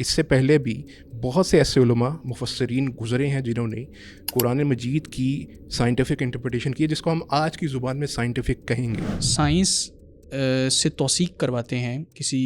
اس سے پہلے بھی بہت سے ایسے علماء مفسرین گزرے ہیں جنہوں نے قرآن مجید کی سائنٹیفک انٹرپریٹیشن کی ہے، جس کو ہم آج کی زبان میں سائنٹیفک کہیں گے. سائنس سے توثیق کرواتے ہیں کسی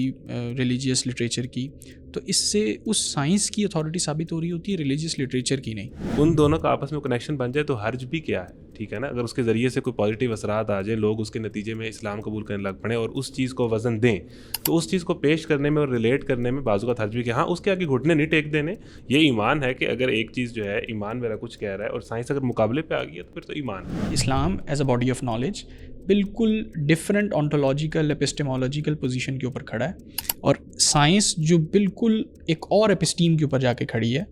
ریلیجیس لٹریچر کی، تو اس سے اس سائنس کی اتھارٹی ثابت ہو رہی ہوتی ہے، ریلیجیس لٹریچر کی نہیں. ان دونوں کا آپس میں کنیکشن بن جائے تو حرج بھی کیا ہے، ٹھیک ہے نا. اگر اس کے ذریعے سے کوئی پازیٹیو اثرات آ جائیں، لوگ اس کے نتیجے میں اسلام قبول کرنے لگ پڑیں اور اس چیز کو وزن دیں، تو اس چیز کو پیش کرنے میں اور ریلیٹ کرنے میں بعض اوقات حرج بھی کیا. ہاں، اس کے آگے گھٹنے نہیں ٹیک دینے. یہ ایمان ہے کہ اگر ایک چیز جو ہے ایمان میرا کچھ کہہ رہا ہے اور سائنس اگر مقابلے پہ آ گئی ہے تو پھر تو ایمان ہے. Islam as a body of knowledge بالکل ڈفرینٹ آنٹولوجیکل ایپسٹیمولوجیکل پوزیشن کے اوپر کھڑا ہے، اور سائنس جو بالکل ایک اور ایپسٹیم کے اوپر جا کے کھڑی ہے.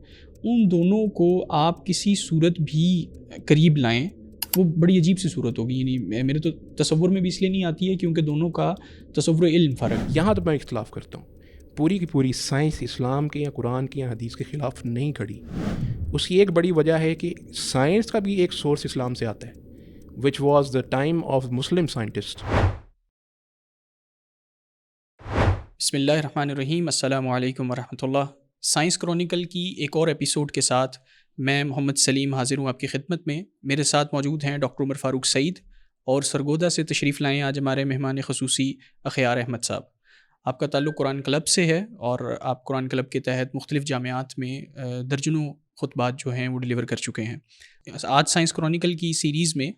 ان دونوں کو آپ کسی صورت بھی قریب لائیں وہ بڑی عجیب سی صورت ہوگی. یعنی میرے تو تصور میں بھی اس لیے نہیں آتی ہے کیونکہ دونوں کا تصور علم فرق. یہاں تو میں اختلاف کرتا ہوں. پوری کی پوری سائنس اسلام کے یا قرآن کی یا حدیث کے خلاف نہیں کھڑی. اس کی ایک بڑی وجہ ہے کہ سائنس کا بھی ایک سورس اسلام سے آتا ہے، which was the time of Muslim scientists. بسم اللہ الرحمن الرحیم. السلام علیکم ورحمۃ اللہ. سائنس کرونیکل کی ایک اور ایپیسوڈ کے ساتھ میں محمد سلیم حاضر ہوں آپ کی خدمت میں. میرے ساتھ موجود ہیں ڈاکٹر عمر فاروق سعید، اور سرگودا سے تشریف لائیں آج ہمارے مہمان خصوصی اخیار احمد صاحب. آپ کا تعلق قرآن کلب سے ہے اور آپ قرآن کلب کے تحت مختلف جامعات میں درجنوں خطبات جو ہیں وہ ڈیلیور کر چکے ہیں. آج سائنس کرونیکل کی سیریز میں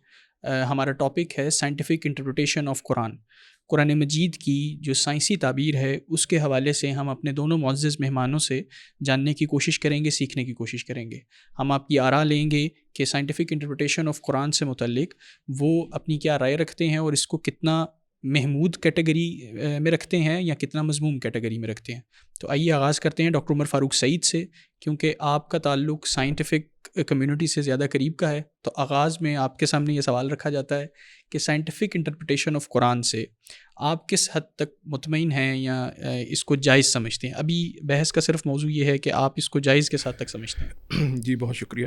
ہمارا ٹاپک ہے سائنٹیفک انٹرپریٹیشن آف قرآن. قرآن مجید کی جو سائنسی تعبیر ہے اس کے حوالے سے ہم اپنے دونوں معزز مہمانوں سے جاننے کی کوشش کریں گے، سیکھنے کی کوشش کریں گے. ہم آپ کی آراء لیں گے کہ سائنٹیفک انٹرپریٹیشن آف قرآن سے متعلق وہ اپنی کیا رائے رکھتے ہیں اور اس کو کتنا محمود کیٹیگری میں رکھتے ہیں یا کتنا مذموم کیٹیگری میں رکھتے ہیں. تو آئیے آغاز کرتے ہیں ڈاکٹر عمر فاروق سعید سے، کیونکہ آپ کا تعلق سائنٹیفک کمیونٹی سے زیادہ قریب کا ہے. تو آغاز میں آپ کے سامنے یہ سوال رکھا جاتا ہے کہ سائنٹیفک انٹرپریٹیشن آف قرآن سے آپ کس حد تک مطمئن ہیں یا اس کو جائز سمجھتے ہیں؟ ابھی بحث کا صرف موضوع یہ ہے کہ آپ اس کو جائز کس حد تک سمجھتے ہیں. جی بہت شکریہ.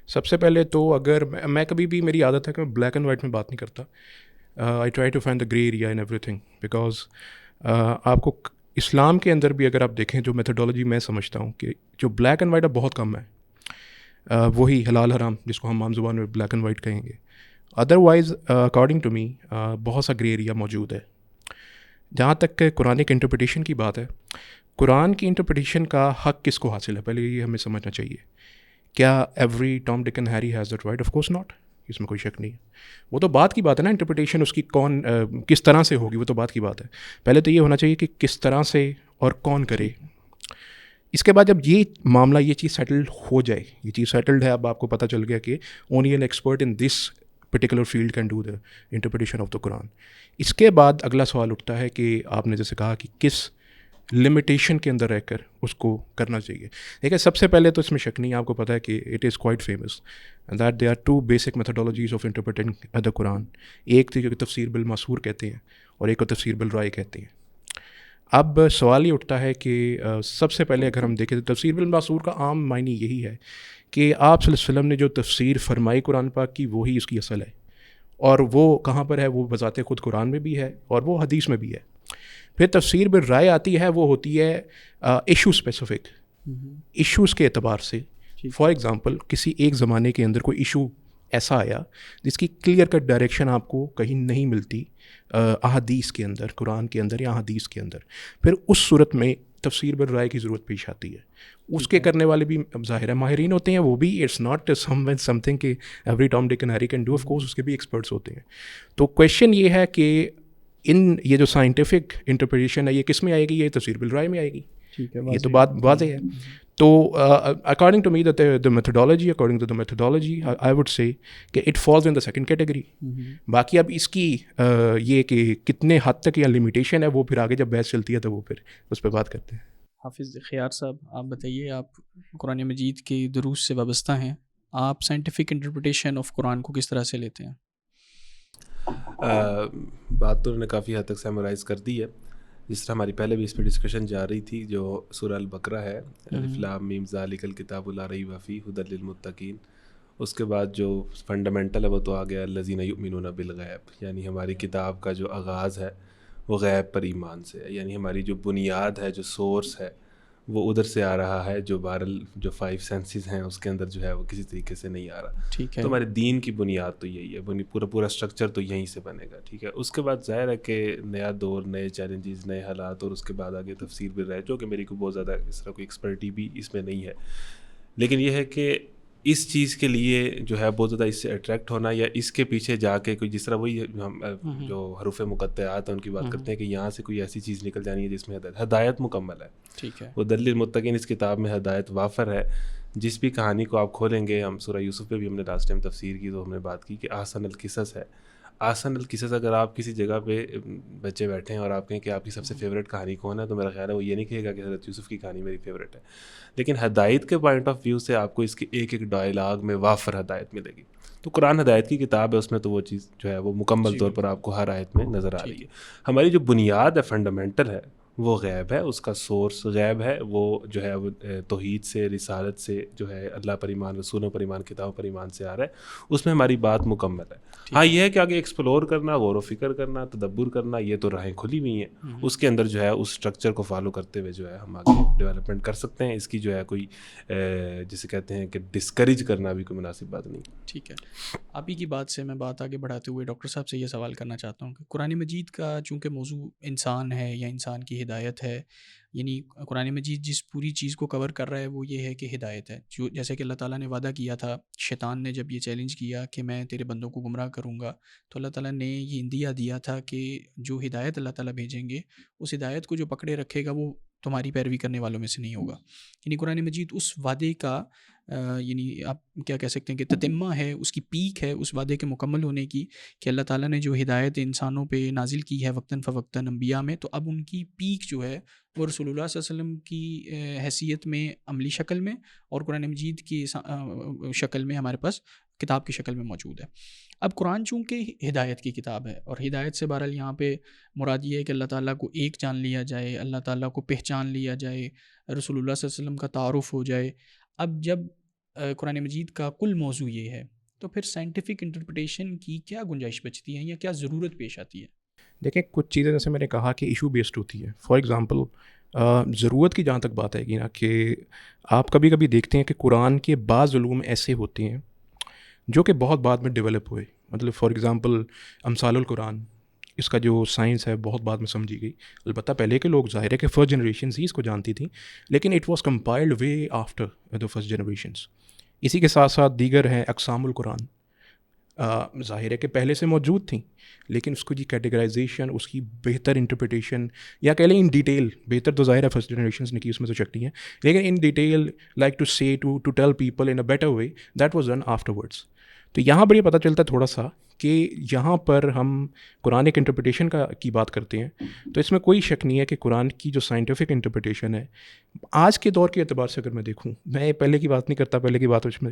سب سے پہلے تو اگر میں کبھی بھی میری عادت ہے کہ میں بلیک اینڈ وائٹ میں بات نہیں کرتا. I try to find the grey area in every thing, because آپ کو اسلام کے اندر بھی اگر آپ دیکھیں جو میتھڈولوجی میں سمجھتا ہوں کہ جو بلیک اینڈ وائٹ اب بہت کم ہے، وہی حلال حرام جس کو ہم عام زبان میں بلیک اینڈ وائٹ کہیں گے. ادروائز اکارڈنگ ٹو می بہت سا گرے ایریا موجود ہے. جہاں تک کہ قرآن کی انٹرپریٹیشن کی بات ہے، قرآن کی انٹرپریٹیشن کا حق کس کو حاصل ہے، پہلے یہ ہمیں سمجھنا چاہیے. کیا every Tom Dick and Harry has that right? Of course not. اس میں کوئی شک نہیں ہے. وہ تو بات کی بات ہے نا، انٹرپریٹیشن اس کی کون کس طرح سے ہوگی، وہ تو بات کی بات ہے. پہلے تو یہ ہونا چاہیے کہ کس طرح سے اور کون کرے. اس کے بعد جب یہ معاملہ یہ چیز سیٹلڈ ہو جائے، یہ چیز سیٹلڈ ہے، اب آپ کو پتہ چل گیا کہ only an expert in this particular field can do the interpretation of the Quran. اس کے بعد اگلا سوال اٹھتا ہے کہ آپ نے جیسے کہا کہ کس لمیٹیشن کے اندر رہ کر اس کو کرنا چاہیے. دیکھیں، سب سے پہلے تو اس میں شک نہیں، آپ کو پتہ ہے کہ it is quite famous that they are two basic methodologies of interpreting the Quran. ایک تو تفسیر بالماسور کہتے ہیں اور ایک کو تفسیر بالرائے کہتے ہیں. اب سوال یہ اٹھتا ہے کہ سب سے پہلے اگر ہم دیکھیں تو تفسیر بالماسور کا عام معنی یہی ہے کہ آپ صلی اللہ علیہ وسلم نے جو تفسیر فرمائی قرآن پاک کی وہی اس کی اصل ہے، اور وہ کہاں پر ہے؟ وہ بذات خود قرآن میں بھی ہے اور وہ حدیث میں بھی ہے. پھر تفسیر بالرائے آتی ہے، وہ ہوتی ہے ایشو اسپیسیفک، ایشوز کے اعتبار سے. فار ایگزامپل کسی ایک زمانے کے اندر کوئی ایشو ایسا آیا جس کی کلیئر کٹ ڈائریکشن آپ کو کہیں نہیں ملتی احادیث کے اندر، قرآن کے اندر یا حدیث کے اندر، پھر اس صورت میں تفسیر بالرائے کی ضرورت پیش آتی ہے. اس کے کرنے والے بھی ظاہر ہے ماہرین ہوتے ہیں، وہ بھی اٹس ناٹ سم تھنگ کہ every Tom Dick and Harry can do. Of course اس کے بھی ایکسپرٹس ہوتے ہیں. تو کویشچن یہ ہے کہ یہ جو سائنٹیفک انٹرپریٹیشن ہے یہ کس میں آئے گی؟ یہ تفسیر بالرائے میں آئے گی. یہ تو بات واضح ہے. تو according to me the methodology according to the methodology I would say کہ it falls in the second category. باقی اب اس کی یہ کہ کتنے حد تک یا لمیٹیشن ہے وہ پھر آگے جب بحث چلتی ہے تو وہ پھر اس پہ بات کرتے ہیں. حافظ خیار صاحب، آپ بتائیے، آپ قرآن مجید کے دروس سے وابستہ ہیں، آپ سائنٹیفک انٹرپریٹیشن آف قرآن کو کس طرح سے لیتے ہیں؟ بات تو انہوں نے کافی حد تک سیمرائز کر دی ہے. جس طرح ہماری پہلے بھی اس پہ ڈسکشن جا رہی تھی، جو سورہ البقرہ ہے، الف لام میم ذالک الکتاب لا ریب فیہ ھدی للمتقین، اس کے بعد جو فنڈامنٹل ہے وہ تو آ گیا الذین یؤمنون بالغیب، یعنی ہماری کتاب کا جو آغاز ہے وہ غیب پر ایمان سے ہے. یعنی ہماری جو بنیاد ہے، جو سورس ہے، وہ ادھر سے آ رہا ہے، جو بہرحال جو 5 سینسز ہیں اس کے اندر جو ہے وہ کسی طریقے سے نہیں آ رہا. ٹھیک ہے. تو ہمارے دین کی بنیاد تو یہی ہے، پورا اسٹرکچر تو یہیں سے بنے گا. ٹھیک ہے. اس کے بعد ظاہر ہے کہ نیا دور، نئے چیلنجز، نئے حالات، اور اس کے بعد آگے تفسیر بھی رہے، جو کہ میری کو بہت زیادہ اس طرح کوئی ایکسپرٹی بھی اس میں نہیں ہے. لیکن یہ ہے کہ اس چیز کے لیے جو ہے بہت زیادہ اس سے اٹریکٹ ہونا، یا اس کے پیچھے جا کے کوئی جس طرح وہی ہم جو حروف مقطعات ہیں ان کی بات کرتے ہیں کہ یہاں سے کوئی ایسی چیز نکل جانی ہے جس میں ہدایت مکمل ہے. ٹھیک ہے. وہ دل للمتقین اس کتاب میں ہدایت وافر ہے. جس بھی کہانی کو آپ کھولیں گے، ہم سورہ یوسف پہ بھی ہم نے لاسٹ ٹائم تفسیر کی تو ہم نے بات کی کہ احسن القصص ہے. احسن القصص اگر آپ کسی جگہ پہ بچے بیٹھے ہیں اور آپ کہیں کہ آپ کی سب سے فیوریٹ کہانی کون ہے، تو میرا خیال ہے وہ یہ نہیں کہے گا کہ حضرت یوسف کی کہانی میری فیوریٹ ہے. لیکن ہدایت کے پوائنٹ آف ویو سے آپ کو اس کی ایک ایک ڈائلاگ میں وافر ہدایت ملے گی. تو قرآن ہدایت کی کتاب ہے، اس میں تو وہ چیز جو ہے وہ مکمل طور پر آپ کو ہر آیت میں نظر آ رہی ہے. ہماری جو بنیاد ہے، فنڈامنٹل ہے، وہ غیب ہے، اس کا سورس غیب ہے. وہ جو ہے وہ توحید سے، رسالت سے، جو ہے اللہ پر ایمان، رسولوں پر ایمان، کتابوں پر ایمان سے آ رہا ہے. اس میں ہماری بات مکمل ہے. ہاں یہ ہے کہ آگے ایکسپلور کرنا، غور و فکر کرنا، تدبر کرنا، یہ تو راہیں کھلی ہوئی ہیں. اس کے اندر جو ہے اس اسٹرکچر کو فالو کرتے ہوئے جو ہے ہم آگے ڈیولپمنٹ کر سکتے ہیں. اس کی جو ہے کوئی جسے کہتے ہیں کہ ڈسکریج کرنا بھی کوئی مناسب بات نہیں. ٹھیک ہے. آپ ہی کی بات سے میں بات آگے بڑھاتے ہوئے ڈاکٹر صاحب سے یہ سوال کرنا چاہتا ہوں کہ قرآن مجید کا چونکہ موضوع انسان ہے یا انسان کی ہدایت ہے، یعنی قرآن مجید جس پوری چیز کو کور کر رہا ہے وہ یہ ہے کہ ہدایت ہے. جو جیسے کہ اللہ تعالیٰ نے وعدہ کیا تھا، شیطان نے جب یہ چیلنج کیا کہ میں تیرے بندوں کو گمراہ کروں گا، تو اللہ تعالیٰ نے یہ اندیہ دیا تھا کہ جو ہدایت اللہ تعالیٰ بھیجیں گے، اس ہدایت کو جو پکڑے رکھے گا وہ تمہاری پیروی کرنے والوں میں سے نہیں ہوگا. یعنی قرآن مجید اس وعدے کا یعنی آپ کیا کہہ سکتے ہیں کہ تتمہ ہے، اس کی پیک ہے اس وعدے کے مکمل ہونے کی، کہ اللہ تعالیٰ نے جو ہدایت انسانوں پہ نازل کی ہے وقتاً فوقتاً انبیاء میں، تو اب ان کی پیک جو ہے وہ رسول اللہ صلی اللہ علیہ وسلم کی حیثیت میں عملی شکل میں اور قرآن مجید کی شکل میں ہمارے پاس کتاب کی شکل میں موجود ہے. اب قرآن چونکہ ہدایت کی کتاب ہے، اور ہدایت سے بہرحال یہاں پہ مراد یہ ہے کہ اللہ تعالیٰ کو ایک جان لیا جائے، اللہ تعالیٰ کو پہچان لیا جائے، رسول اللہ صلی اللہ علیہ وسلم کا تعارف ہو جائے. اب جب قرآن مجید کا کل موضوع یہ ہے تو پھر سائنٹیفک انٹرپریٹیشن کی کیا گنجائش بچتی ہے یا کیا ضرورت پیش آتی ہے؟ دیکھیں کچھ چیزیں جیسے میں نے کہا کہ ایشو بیسڈ ہوتی ہے. فار ایگزامپل ضرورت کی جہاں تک بات ہے نا کہ آپ کبھی کبھی دیکھتے ہیں کہ قرآن کے بعض علوم ایسے ہوتے ہیں جو کہ بہت بعد میں ڈیولپ ہوئے. مطلب فار ایگزامپل امثال القرآن، اس کا جو سائنس ہے بہت بعد میں سمجھی گئی. البتہ پہلے کے لوگ ظاہر ہے کہ فرسٹ جنریشنز ہی اس کو جانتی تھیں، لیکن it was compiled way after the first generations. اسی کے ساتھ ساتھ دیگر ہیں اقسام القرآن، ظاہر ہے کہ پہلے سے موجود تھیں، لیکن اس کو جی کیٹیگرائزیشن، اس کی بہتر انٹرپریٹیشن، یا کہہ لیں ان ڈیٹیل، بہتر تو ظاہر ہے فرسٹ جنریشنز نے کی، اس میں تو شک نہیں ہے، لیکن in detail like to say to tell people in a better way, that was done afterwards ورڈس. تو یہاں پر یہ پتہ چلتا ہے تھوڑا سا کہ یہاں پر ہم قرآن ایک انٹرپریٹیشن کی بات کرتے ہیں، تو اس میں کوئی شک نہیں ہے کہ قرآن کی جو سائنٹیفک انٹرپریٹیشن ہے آج کے دور کے اعتبار سے اگر میں دیکھوں، میں پہلے کی بات نہیں کرتا، پہلے کی بات اس میں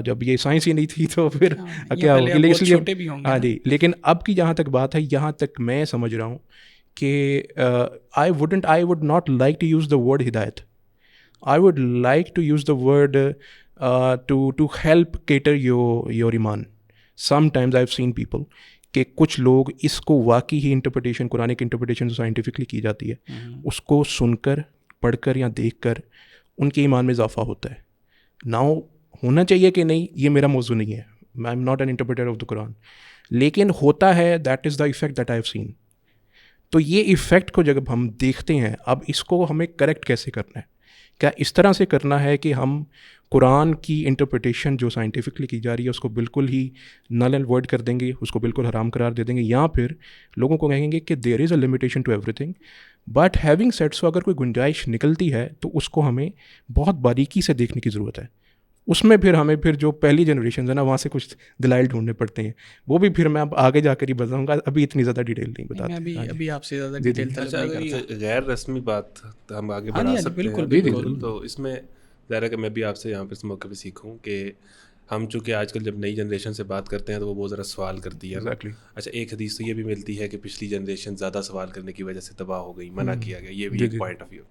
جب یہ سائنس ہی نہیں تھی تو پھر کیا ہوگی، لیکن ہاں جی، لیکن اب کی جہاں تک بات ہے، یہاں تک میں سمجھ رہا ہوں کہ I would not like to use the word ہدایت، I would like to use the word to help cater your ایمان. sometimes I've seen people کہ کچھ لوگ اس کو واقعی ہی انٹرپریٹیشن، قرآن کی انٹرپریٹیشن جو سائنٹیفکلی کی جاتی ہے، اس کو سن کر، پڑھ کر یا دیکھ کر ان کے ایمان میں اضافہ ہوتا ہے. ناؤ ہونا چاہیے کہ نہیں، یہ میرا موضوع نہیں ہے، I am not an interpreter of the Quran, لیکن ہوتا ہے، that is the effect that I have seen. تو یہ ایفیکٹ کو جب ہم دیکھتے ہیں، اب اس کو ہمیں کریکٹ کیسے کرنا ہے؟ کیا اس طرح سے کرنا ہے کہ ہم قرآن کی انٹرپریٹیشن جو سائنٹیفکلی کی جا رہی ہے اس کو بالکل ہی نل اینڈ وائڈ کر دیں گے، اس کو بالکل حرام قرار دے دیں گے، یا پھر لوگوں کو کہیں گے کہ there is a limitation to everything, but having said so اگر کوئی گنجائش نکلتی ہے تو اس کو ہمیں بہت باریکی سے دیکھنے کی ضرورت ہے. اس میں پھر ہمیں پھر جو پہلی جنریشن ہے نا، وہاں سے کچھ دلائل ڈھونڈنے پڑتے ہیں، وہ بھی پھر میں اب آگے جا کر ہی بتاؤں گا، ابھی اتنی زیادہ ڈیٹیل نہیں بتاتا. ابھی آپ سے زیادہ ڈیٹیل غیر رسمی بات ہم آگے بڑھا سکتے ہیں. بالکل. تو اس میں ظاہر ہے کہ میں بھی آپ سے یہاں پہ اس موقع پہ سیکھوں کہ ہم چونکہ آج کل جب نئی جنریشن سے بات کرتے ہیں تو وہ بہت زیادہ سوال کرتی ہے. اچھا ایک حدیث تو یہ بھی ملتی ہے کہ پچھلی جنریشن زیادہ سوال کرنے کی وجہ سے تباہ ہو گئی, منع کیا گیا, یہ بھی ایک پوائنٹ آف ویو.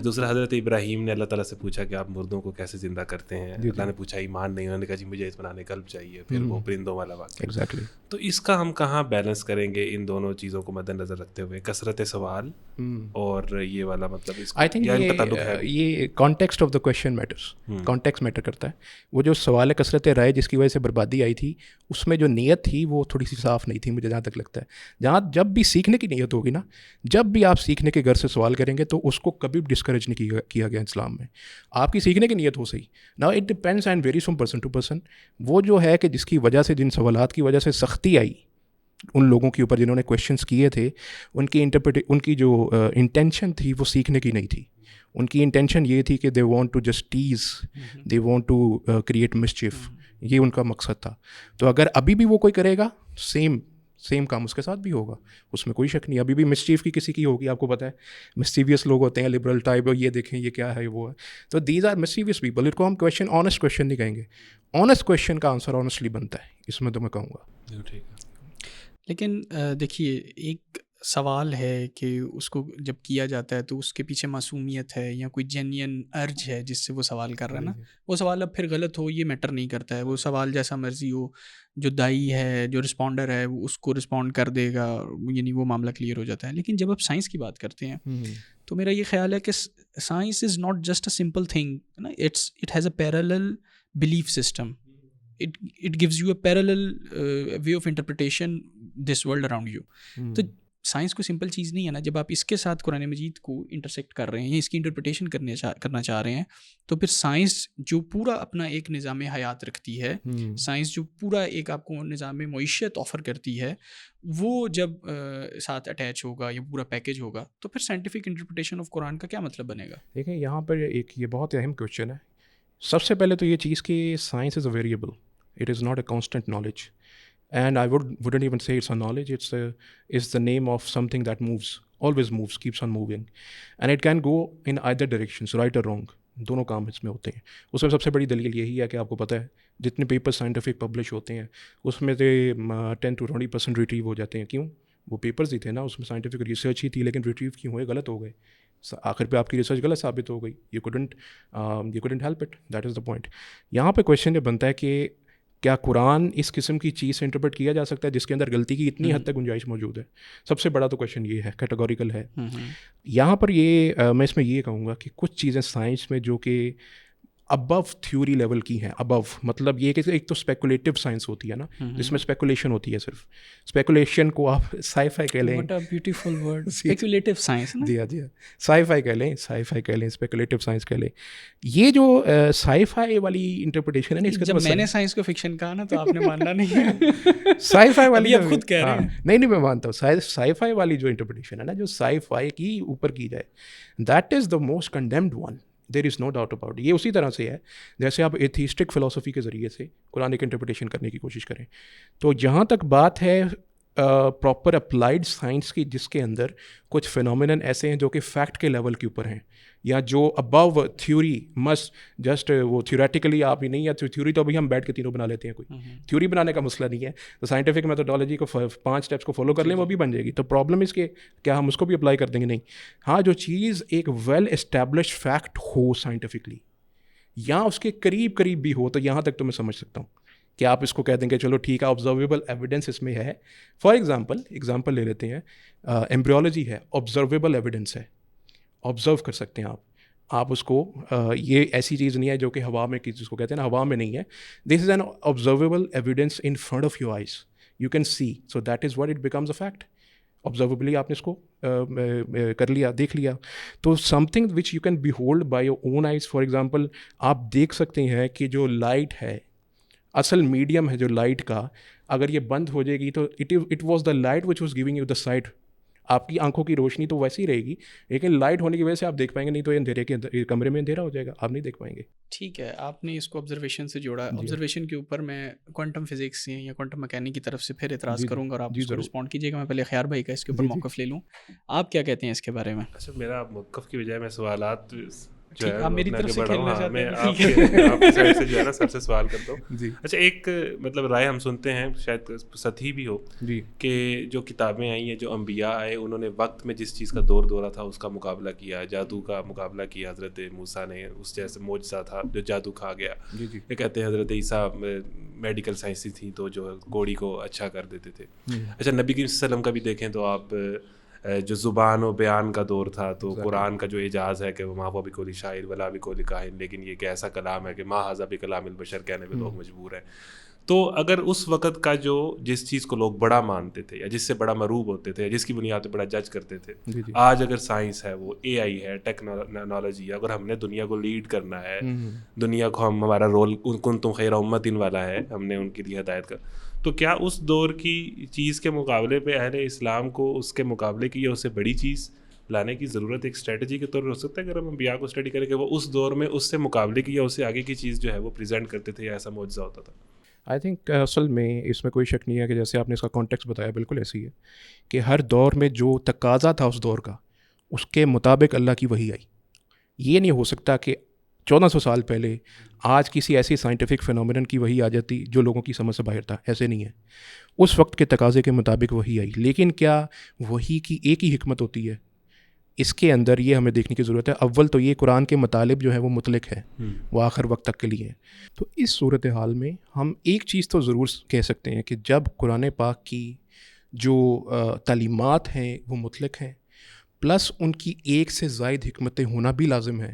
دوسرا حضرت ابراہیم نے اللہ تعالیٰ سے پوچھا کہ آپ مردوں کو کیسے زندہ کرتے ہیں, اللہ نے پوچھا ایمان نہیں, انہوں نے کہا جی مجھے اطمینان قلب چاہیے, پھر وہ پرندوں والا واقعہ. Exactly. تو اس کا ہم کہاں بیلنس کریں گے ان دونوں چیزوں کو مد نظر رکھتے ہوئے, کثرت سوال اور یہ والا مطلب اس آئی تھنک یہ context of the question matters, context matter کرتا ہے. وہ جو سوال کثرت رائے جس کی وجہ سے بربادی آئی تھی, اس میں جو نیت تھی وہ تھوڑی سی صاف نہیں تھی مجھے جہاں تک لگتا ہے. جب بھی سیکھنے کی نیت ہوگی نا, جب بھی آپ سیکھنے کے گھر سے سوال کریں گے تو اس کو کبھی ڈسکریج نہیں کیا گیا اسلام میں. آپ کی سیکھنے کی نیت ہو صحیح. Now it depends and varies from person to person. وہ جو ہے کہ جس کی وجہ سے, جن سوالات کی وجہ سے سختی آئی ان لوگوں کے اوپر جنہوں نے کویشچنس کیے تھے, ان کی جو انٹینشن تھی وہ سیکھنے کی نہیں تھی. ان کی انٹینشن یہ تھی کہ they want to just tease, they want to create mischief, یہ ان کا مقصد تھا. تو اگر ابھی بھی وہ کوئی کرے گا سیم کام اس کے ساتھ بھی ہوگا, اس میں کوئی شک نہیں. ابھی بھی مسچیف کی کسی کی ہوگی, آپ کو پتہ ہے مسچیویس لوگ ہوتے ہیں, لبرل ٹائپ, یہ دیکھیں یہ کیا ہے وہ ہے. تو دیز آر مسچیویس پیپل. ان کو ہم کویشچن آنیسٹ کویشچن نہیں کہیں گے, آنیسٹ کویشچن کا آنسر آنیسٹلی بنتا ہے, اس میں تو میں کہوں گا. لیکن دیکھیے ایک سوال ہے کہ اس کو جب کیا جاتا ہے تو اس کے پیچھے معصومیت ہے یا کوئی جینین ارج ہے جس سے وہ سوال کر رہا ہے نا, وہ سوال اب پھر غلط ہو یہ میٹر نہیں کرتا ہے. وہ سوال جیسا مرضی ہو, جو دائی ہے, جو رسپونڈر ہے, وہ اس کو رسپونڈ کر دے گا, یعنی وہ معاملہ کلیئر ہو جاتا ہے. لیکن جب آپ سائنس کی بات کرتے ہیں تو میرا یہ خیال ہے کہ science is not just a simple thing نا, it has a parallel belief system. It gives you a parallel way of interpretation this world around you. تو سائنس کوئی سمپل چیز نہیں ہے نا. جب آپ اس کے ساتھ قرآن مجید کو انٹرسیکٹ کر رہے ہیں یا اس کی انٹرپریٹیشن کرنا چاہ رہے ہیں, تو پھر سائنس جو پورا اپنا ایک نظام حیات رکھتی ہے, سائنس جو پورا ایک آپ کو نظام معیشت آفر کرتی ہے, وہ جب ساتھ اٹیچ ہوگا یا پورا پیکیج ہوگا تو پھر سائنٹیفک انٹرپریٹیشن آف قرآن کا کیا مطلب بنے گا؟ دیکھیں یہاں پر ایک یہ بہت اہم کویشچن ہے. سب سے پہلے تو یہ چیز کہ science is a variable, it is not a constant knowledge, and I wouldn't even say it's a knowledge. It's the name of something that moves, always moves, keeps on moving, and it can go in either directions, right or wrong. دونوں کام اس میں ہوتے ہیں. اس میں سب سے بڑی دلیل یہی ہے کہ آپ کو پتہ ہے جتنے پیپر سائنٹیفک پبلش ہوتے ہیں اس میں سے 10 to 20% ریٹریو ہو جاتے ہیں. کیوں؟ وہ پیپرز ہی تھے نا, اس میں سائنٹیفک ریسرچ ہی تھی, لیکن ریٹریو کیوں ہوئے, غلط ہو گئے. آخر پہ آپ کی ریسرچ غلط ثابت ہو گئی. You couldn't help it. That is the point. یہاں پہ کویشچن یہ بنتا ہے کہ کیا قرآن اس قسم کی چیز سے انٹرپریٹ کیا جا سکتا ہے جس کے اندر غلطی کی اتنی حد تک گنجائش موجود ہے؟ سب سے بڑا تو کویشچن یہ ہے, کیٹیگوریکل ہے. یہاں پر میں اس میں یہ کہوں گا کہ کچھ چیزیں سائنس میں جو کہ ابو تھیوری لیول کی ہیں. ابو مطلب یہ کہ ایک تو اسپیکولیٹو سائنس ہوتی ہے نا, جس میں اسپیکولیشن ہوتی ہے. صرف اسپیکولیشن کو آپ سائی فائی کہہ لیں, what a beautiful word, speculative science. جی ہاں سائی فائی کہہ لیں, اسپیکولیٹو سائنس کہہ لیں. یہ جو سائی فائی والی انٹرپریٹیشن ہے نا, اس کا جب میں نے سائنس کو فکشن کہا نا تو آپ نے ماننا نہیں. سائی فائی والی آپ خود کہہ رہے ہیں. نہیں میں مانتا ہوں. سائی فائی والی جو انٹرپریٹیشن ہے نا, جو سائی فائی کی اوپر کی جائے, that is the most condemned one. There is no doubt about. یہ اسی طرح سے ہے جیسے آپ ایتھیسٹک فلاسفی کے ذریعے سے قرآن کی انٹرپریٹیشن کرنے کی کوشش کریں. تو جہاں تک بات ہے پراپر اپلائیڈ سائنس کی, جس کے اندر کچھ فینومینن ایسے ہیں جو کہ فیکٹ کے لیول کے اوپر ہیں, یا جو ابو تھیوری مسٹ جسٹ وہ تھیوریٹیکلی آپ ہی نہیں ہے. تھیوری تو ابھی ہم بیٹھ کے تینوں بنا لیتے ہیں, کوئی تھیوری بنانے کا مسئلہ نہیں ہے. تو سائنٹیفک میتھڈالوجی کو 5 اسٹیپس کو فالو کر لیں, وہ بھی بن جائے گی. تو پرابلم اس کے کیا ہم اس کو بھی اپلائی کر دیں گے؟ نہیں. ہاں جو چیز ایک ویل اسٹیبلش فیکٹ ہو سائنٹیفکلی, یا اس کے قریب بھی ہو, تو یہاں تک تو میں سمجھ سکتا ہوں کہ آپ اس کو کہہ دیں کہ چلو ٹھیک ہے, آبزرویبل ایویڈنس اس میں ہے. فار ایگزامپل لے لیتے ہیں, ایمبریولوجی ہے, آبزرویبل ایویڈنس ہے, آبزرو کر سکتے ہیں آپ اس کو. یہ ایسی چیز نہیں ہے جو کہ ہوا میں, جس کو کہتے ہیں نا ہوا میں نہیں ہے. This is an observable evidence in front of your eyes, you can see, so that is what it becomes a fact. Observably آپ نے اس کو کر لیا, دیکھ لیا. تو something which you can behold by your own eyes. For example آپ دیکھ سکتے ہیں کہ جو لائٹ ہے, اصل میڈیم ہے جو لائٹ کا, اگر یہ بند ہو جائے گی تو it was the light which was giving you the sight. آپ کی آنکھوں کی روشنی تو ویسی ہی رہے گی, لیکن لائٹ ہونے کی وجہ سے آپ دیکھ پائیں گے, نہیں تو اندھیرے کے کمرے میں اندھیرا ہو جائے گا, آپ نہیں دیکھ پائیں گے. ٹھیک ہے, آپ نے اس کو آبزرویشن سے جوڑا. آبزرویشن کے اوپر میں کوانٹم فزکس سے یا کوانٹم مکینک کی طرف سے پھر اعتراض کروں گا اور آپ اس کو رسپونڈ کیجیے گا. میں پہلے خیار بھائی کا اس کے اوپر موقف لے لوں, آپ کیا کہتے ہیں اس کے بارے میں؟ اچھا, میرا موقف کی بجائے میں سوالات جو ہے آپ میری طرف سے کھیلنا چاہتے میں ہیں؟ آپ کی سائڈ سے جو ہے نا سب سے سوال کرتا ہوں. جی اچھا ایک مطلب رائے ہم سنتے ہیں شاید سطحی بھی ہو جی کہ جو کتابیں آئی ہیں جو انبیاء آئے انہوں نے وقت میں جس چیز کا دور دورہ تھا اس کا مقابلہ کیا, جادو کا مقابلہ کیا. حضرت موسیٰ نے اس جیسے معجزہ تھا جو جادو کھا گیا. جی جی یہ کہتے ہیں حضرت عیسیٰ میڈیکل سائنسی تھیں تو جو کوڑی کو اچھا کر دیتے تھے. اچھا نبی کریم صلی اللہ علیہ وسلم کا بھی دیکھیں تو آپ جو زبان و بیان کا دور تھا تو قرآن کا جو اعجاز ہے کہ وہ ماں بھی کولی شاعر ولا بھی کولی کاہن, لیکن یہ کہ ایسا کلام ہے کہ ما ھذا بکلام البشر کہنے پہ لوگ مجبور ہیں. تو اگر اس وقت کا جو جس چیز کو لوگ بڑا مانتے تھے یا جس سے بڑا مروب ہوتے تھے یا جس کی بنیاد پہ بڑا جج کرتے تھے, آج اگر سائنس ہے, وہ اے آئی ہے, ٹیکنالوجی ہے, اگر ہم نے دنیا کو لیڈ کرنا ہے, دنیا کو ہمارا رول کنتم خیر امۃ والا ہے, ہم نے ان کے لیے ہدایت کر, تو کیا اس دور کی چیز کے مقابلے پہ اہل اسلام کو اس کے مقابلے کی یا اس سے بڑی چیز لانے کی ضرورت ایک اسٹریٹجی کے طور پر ہو سکتا ہے؟ اگر ہم انبیاء کو اسٹڈی کریں کہ وہ اس دور میں اس سے مقابلے کی یا اس سے آگے کی چیز جو ہے وہ پریزنٹ کرتے تھے یا ایسا معجزہ ہوتا تھا. آئی تھنک اصل میں اس میں کوئی شک نہیں ہے کہ جیسے آپ نے اس کا کانٹیکس بتایا بالکل ایسی ہے کہ ہر دور میں جو تقاضا تھا اس دور کا اس کے مطابق اللہ کی وحی آئی. یہ نہیں ہو سکتا کہ 1400 سال پہلے آج کسی ایسی سائنٹیفک فینومینن کی وحی آ جاتی جو لوگوں کی سمجھ سے باہر تھا. ایسے نہیں ہے, اس وقت کے تقاضے کے مطابق وحی آئی. لیکن کیا وحی کی ایک ہی حکمت ہوتی ہے؟ اس کے اندر یہ ہمیں دیکھنے کی ضرورت ہے. اول تو یہ قرآن کے مطالب جو ہے وہ مطلق ہے, وہ آخر وقت تک کے لیے ہے. تو اس صورتحال میں ہم ایک چیز تو ضرور کہہ سکتے ہیں کہ جب قرآن پاک کی جو تعلیمات ہیں وہ مطلق ہیں, پلس ان کی ایک سے زائد حکمتیں ہونا بھی لازم ہے,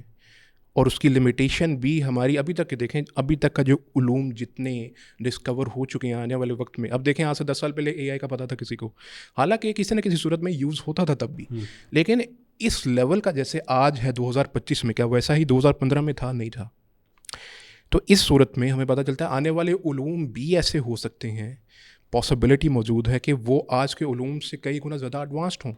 اور اس کی لمیٹیشن بھی ہماری ابھی تک کے دیکھیں, ابھی تک کا جو علوم جتنے ڈسکور ہو چکے ہیں آنے والے وقت میں, اب دیکھیں آج سے 10 سال پہلے اے آئی کا پتہ تھا کسی کو, حالانکہ کسی نہ کسی صورت میں یوز ہوتا تھا تب بھی, لیکن اس لیول کا جیسے آج ہے 2025 میں, کیا ویسا ہی 2015 میں تھا؟ نہیں تھا. تو اس صورت میں ہمیں پتہ چلتا ہے آنے والے علوم بھی ایسے ہو سکتے ہیں, پاسبلٹی موجود ہے کہ وہ آج کے علوم سے کئی گنا زیادہ ایڈوانسڈ ہوں.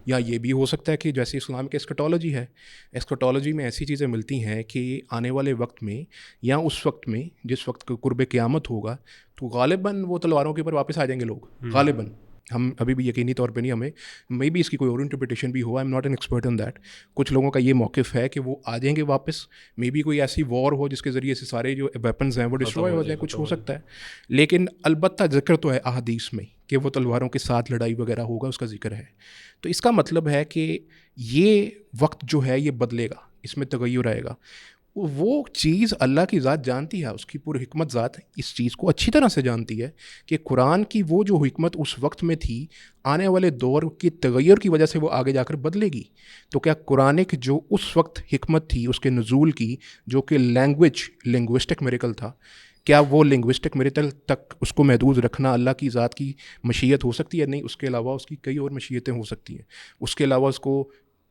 یا یہ بھی ہو سکتا ہے کہ جیسے اسلام کے اسکٹالوجی ہے, اسکٹالوجی میں ایسی چیزیں ملتی ہیں کہ آنے والے وقت میں یا اس وقت میں جس وقت قرب قیامت ہوگا تو غالباً وہ تلواروں کے اوپر واپس آ جائیں گے لوگ, غالباً. ہم ابھی بھی یقینی طور پہ نہیں, ہمیں مے بی اس کی کوئی اور انٹرپریٹیشن بھی ہوا, آئی am not N expert in that. کچھ لوگوں کا یہ موقف ہے کہ وہ آ جائیں گے واپس, مے بی کوئی ایسی وار ہو جس کے ذریعے سے سارے جو ویپنز ہیں وہ ڈسٹروائے ہو جائیں, کچھ ہو سکتا ہے. لیکن البتہ ذکر تو ہے احادیث میں کہ وہ تلواروں کے ساتھ لڑائی وغیرہ ہوگا, اس کا ذکر ہے. تو اس کا مطلب ہے کہ یہ وقت جو ہے یہ بدلے گا, اس میں تغیر آئے گا. وہ چیز اللہ کی ذات جانتی ہے, اس کی پوری حکمت ذات اس چیز کو اچھی طرح سے جانتی ہے کہ قرآن کی وہ جو حکمت اس وقت میں تھی آنے والے دور کی تغیر کی وجہ سے وہ آگے جا کر بدلے گی. تو کیا قرآن کی جو اس وقت حکمت تھی اس کے نزول کی, جو کہ لنگوسٹک میریکل تھا, کیا وہ لنگوسٹک میریکل تک اس کو محدود رکھنا اللہ کی ذات کی مشیت ہو سکتی ہے؟ نہیں, اس کے علاوہ اس کی کئی اور مشیتیں ہو سکتی ہیں. اس کے علاوہ اس کو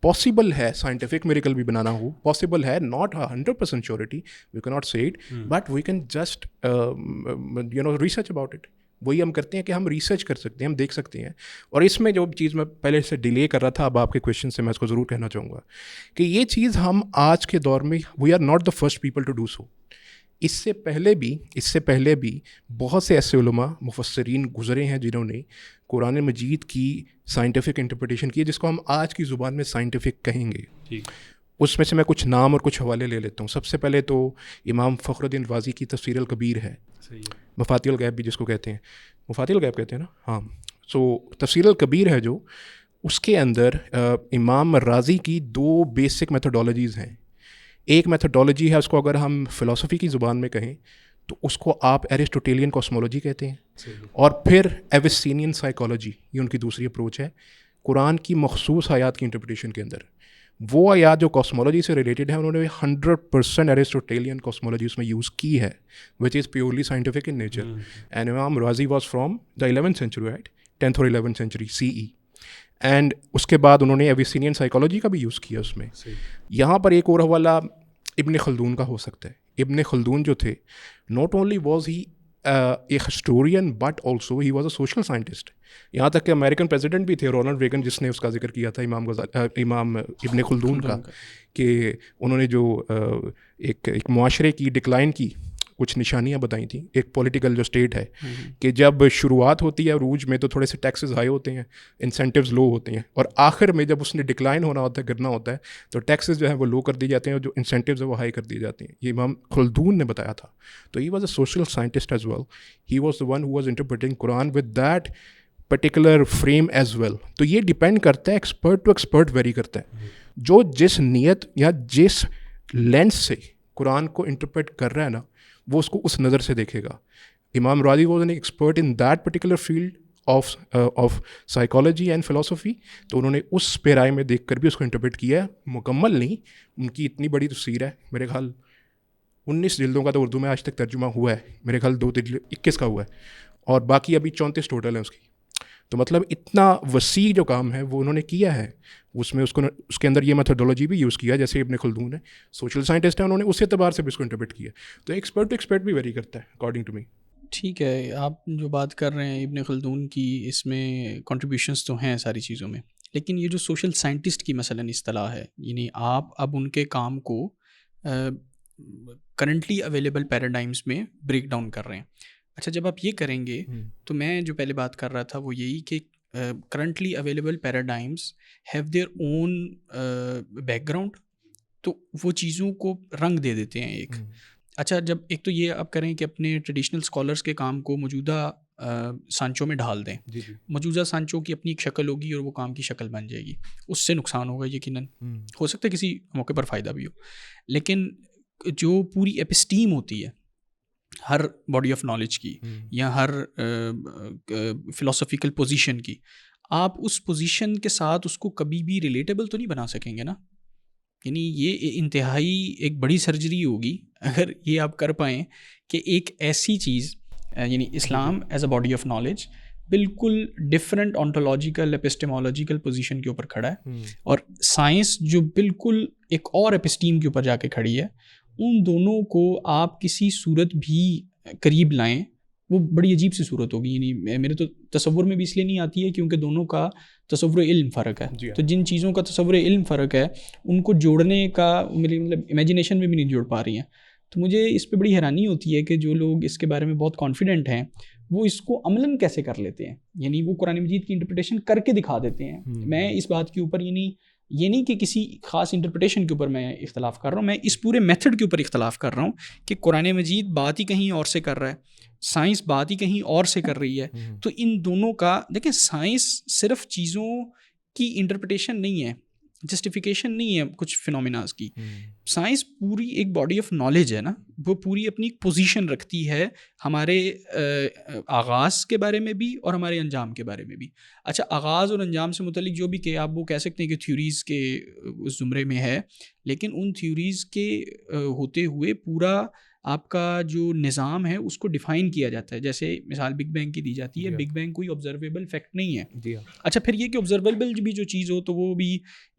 پاسبل ہے سائنٹیفک میریکل بھی بنانا ہو, پاسبل ہے, not 100% surety, we can not say it, but we can just research about it. وہی ہم کرتے ہیں کہ ہم ریسرچ کر سکتے ہیں, ہم دیکھ سکتے ہیں. اور اس میں جو چیز میں پہلے سے ڈیلے کر رہا تھا, اب آپ کے کویشچن سے میں اس کو ضرور کہنا چاہوں گا کہ یہ چیز ہم آج کے دور میں we are not the first people to do so. اس سے پہلے بھی بہت سے ایسے علماء مفسرین گزرے ہیں جنہوں نے قرآن مجید کی سائنٹیفک انٹرپریٹیشن کی, جس کو ہم آج کی زبان میں سائنٹیفک کہیں گے. اس میں سے میں کچھ نام اور کچھ حوالے لے لیتا ہوں. سب سے پہلے تو امام فخر الدین رازی کی تفسیر الکبیر ہے, مفاتیح الغیب بھی جس کو کہتے ہیں, مفاتیح الغیب کہتے ہیں نا, ہاں. سو تفسیر الکبیر ہے جو, اس کے اندر امام رازی کی 2 بیسک میتھڈالوجیز ہیں. ایک میتھڈالوجی ہے, اس کو اگر ہم فلسفی کی زبان میں کہیں تو اس کو آپ ایرسٹوٹیلین کاسمولوجی کہتے ہیں, اور پھر ایویسینین سائیکالوجی, یہ ان کی دوسری اپروچ ہے قرآن کی مخصوص آیات کی انٹرپریٹیشن کے اندر. وہ آیات جو کاسمولوجی سے ریلیٹڈ ہیں انہوں نے 100% ایرسٹوٹیلین کاسمولوجی اس میں یوز کی ہے, which is purely scientific in nature. And imam Razi was from the 11th century, right, 10th اور 11th century CE. اینڈ اس کے بعد انہوں نے ایویسینین سائیکالوجی کا بھی یوز کیا اس میں. یہاں پر ایک اور حوالہ ابن خلدون کا ہو سکتا ہے. ابن خلدون جو تھے, not only was he a historian but also he was a social scientist. یہاں تک کہ امریکن پریزیڈنٹ بھی تھے رونلڈ ریگن, جس نے اس کا ذکر کیا تھا امام ابن خلدون کا, کہ انہوں نے جو ایک معاشرے کی ڈکلائن کی کچھ نشانیاں بتائی تھیں. ایک پولیٹیکل جو اسٹیٹ ہے کہ جب شروعات ہوتی ہے عروج میں تو تھوڑے سے ٹیکسز ہائی ہوتے ہیں, انسینٹیوز لو ہوتے ہیں, اور آخر میں جب اس نے ڈکلائن ہونا ہوتا ہے, گرنا ہوتا ہے, تو ٹیکسز جو ہے وہ لو کر دیے جاتے ہیں اور جو انسینٹیوز ہیں وہ ہائی کر دیے جاتے ہیں. یہ امام خلدون نے بتایا تھا. تو he was a social scientist as well. He was the one who was interpreting Quran with that particular frame as well. تو یہ ڈپینڈ کرتا ہے, ایکسپرٹ ٹو ایکسپرٹ ویری کرتا ہے. جو جس نیت یا جس لینس سے قرآن کو انٹرپریٹ کر رہا ہے نا, وہ اس کو اس نظر سے دیکھے گا. امام راضی was an expert in that particular field of psychology and philosophy. تو انہوں نے اس پیرائے میں دیکھ کر بھی اس کو انٹرپریٹ کیا ہے. مکمل نہیں, ان کی اتنی بڑی تفسیر ہے, میرے خیال 19 جلدوں کا تو اردو میں آج تک ترجمہ ہوا ہے, میرے خیال 21 کا ہوا ہے, اور باقی ابھی 34 ٹوٹل ہیں اس کی. تو مطلب اتنا وسیع جو کام ہے وہ انہوں نے کیا ہے. اس میں اس کے اندر یہ میتھڈولوجی بھی یوز کیا, جیسے ابن خلدون ہے سوشل سائنٹسٹ ہیں, انہوں نے اس اعتبار سے بھی اس کو انٹرپریٹ کیا. تو ایکسپرٹ ٹو ایکسپرٹ بھی ویری کرتا ہے اکارڈنگ ٹو می. ٹھیک ہے, آپ جو بات کر رہے ہیں ابن خلدون کی, اس میں کنٹریبیوشنس تو ہیں ساری چیزوں میں, لیکن یہ جو سوشل سائنٹسٹ کی مثلاً اصطلاح ہے, یعنی آپ اب ان کے کام کو کرنٹلی اویلیبل پیراڈائمس میں بریک ڈاؤن کر رہے ہیں. اچھا, جب آپ یہ کریں گے تو میں جو پہلے بات کر رہا تھا وہ یہی کہ currently available paradigms have their own background, تو وہ چیزوں کو رنگ دے دیتے ہیں ایک. اچھا, جب ایک تو یہ آپ کریں کہ اپنے ٹریڈیشنل اسکالرس کے کام کو موجودہ سانچوں میں ڈھال دیں. موجودہ سانچوں کی اپنی ایک شکل ہوگی اور وہ کام کی شکل بن جائے گی. اس سے نقصان ہوگا یقیناً, ہو سکتا ہے کسی موقع پر فائدہ بھی ہو, لیکن جو پوری ایپسٹیم ہوتی ہے ہر باڈی آف نالج کی یا ہر فلاسفیکل پوزیشن کی, آپ اس پوزیشن کے ساتھ اس کو کبھی بھی ریلیٹیبل تو نہیں بنا سکیں گے نا. یعنی یہ انتہائی ایک بڑی سرجری ہوگی اگر یہ آپ کر پائیں کہ ایک ایسی چیز, یعنی Islam as a body of knowledge بالکل ڈفرینٹ آنٹولوجیکل ایپسٹیمولوجیکل پوزیشن کے اوپر کھڑا ہے, اور سائنس جو بالکل ایک اور ایپسٹیم کے اوپر جا کے کھڑی ہے, ان دونوں کو آپ کسی صورت بھی قریب لائیں, وہ بڑی عجیب سی صورت ہوگی. یعنی میرے تو تصور میں بھی اس لیے نہیں آتی ہے کیونکہ دونوں کا تصور علم فرق ہے. تو جن چیزوں کا تصور علم فرق ہے ان کو جوڑنے کا میری مطلب امیجنیشن میں بھی نہیں جوڑ پا رہی ہیں. تو مجھے اس پہ بڑی حیرانی ہوتی ہے کہ جو لوگ اس کے بارے میں بہت کانفیڈنٹ ہیں وہ اس کو عملاً کیسے کر لیتے ہیں. یعنی وہ قرآن مجید کی انٹرپریٹیشن کر کے دکھا دیتے ہیں. میں اس بات کے اوپر یہ نہیں کہ کسی خاص انٹرپریٹیشن کے اوپر میں اختلاف کر رہا ہوں, میں اس پورے میتھڈ کے اوپر اختلاف کر رہا ہوں کہ قرآن مجید بات ہی کہیں اور سے کر رہا ہے, سائنس بات ہی کہیں اور سے کر رہی ہے. تو ان دونوں کا دیکھیں, سائنس صرف چیزوں کی انٹرپریٹیشن نہیں ہے, جسٹیفیکیشن نہیں ہے کچھ فینومیناز کی. سائنس پوری ایک باڈی آف نالج ہے نا, وہ پوری اپنی پوزیشن رکھتی ہے ہمارے آغاز کے بارے میں بھی اور ہمارے انجام کے بارے میں بھی. اچھا, آغاز اور انجام سے متعلق جو بھی کہ آپ وہ کہہ سکتے ہیں کہ تھیوریز کے اس زمرے میں ہے, لیکن ان تھیوریز کے ہوتے ہوئے پورا آپ کا جو نظام ہے اس کو ڈیفائن کیا جاتا ہے. جیسے مثال بگ بینگ کی دی جاتی ہے, بگ بینگ کوئی آبزرویبل فیکٹ نہیں ہے. اچھا, پھر یہ کہ آبزرویبل بھی جو چیز ہو تو وہ بھی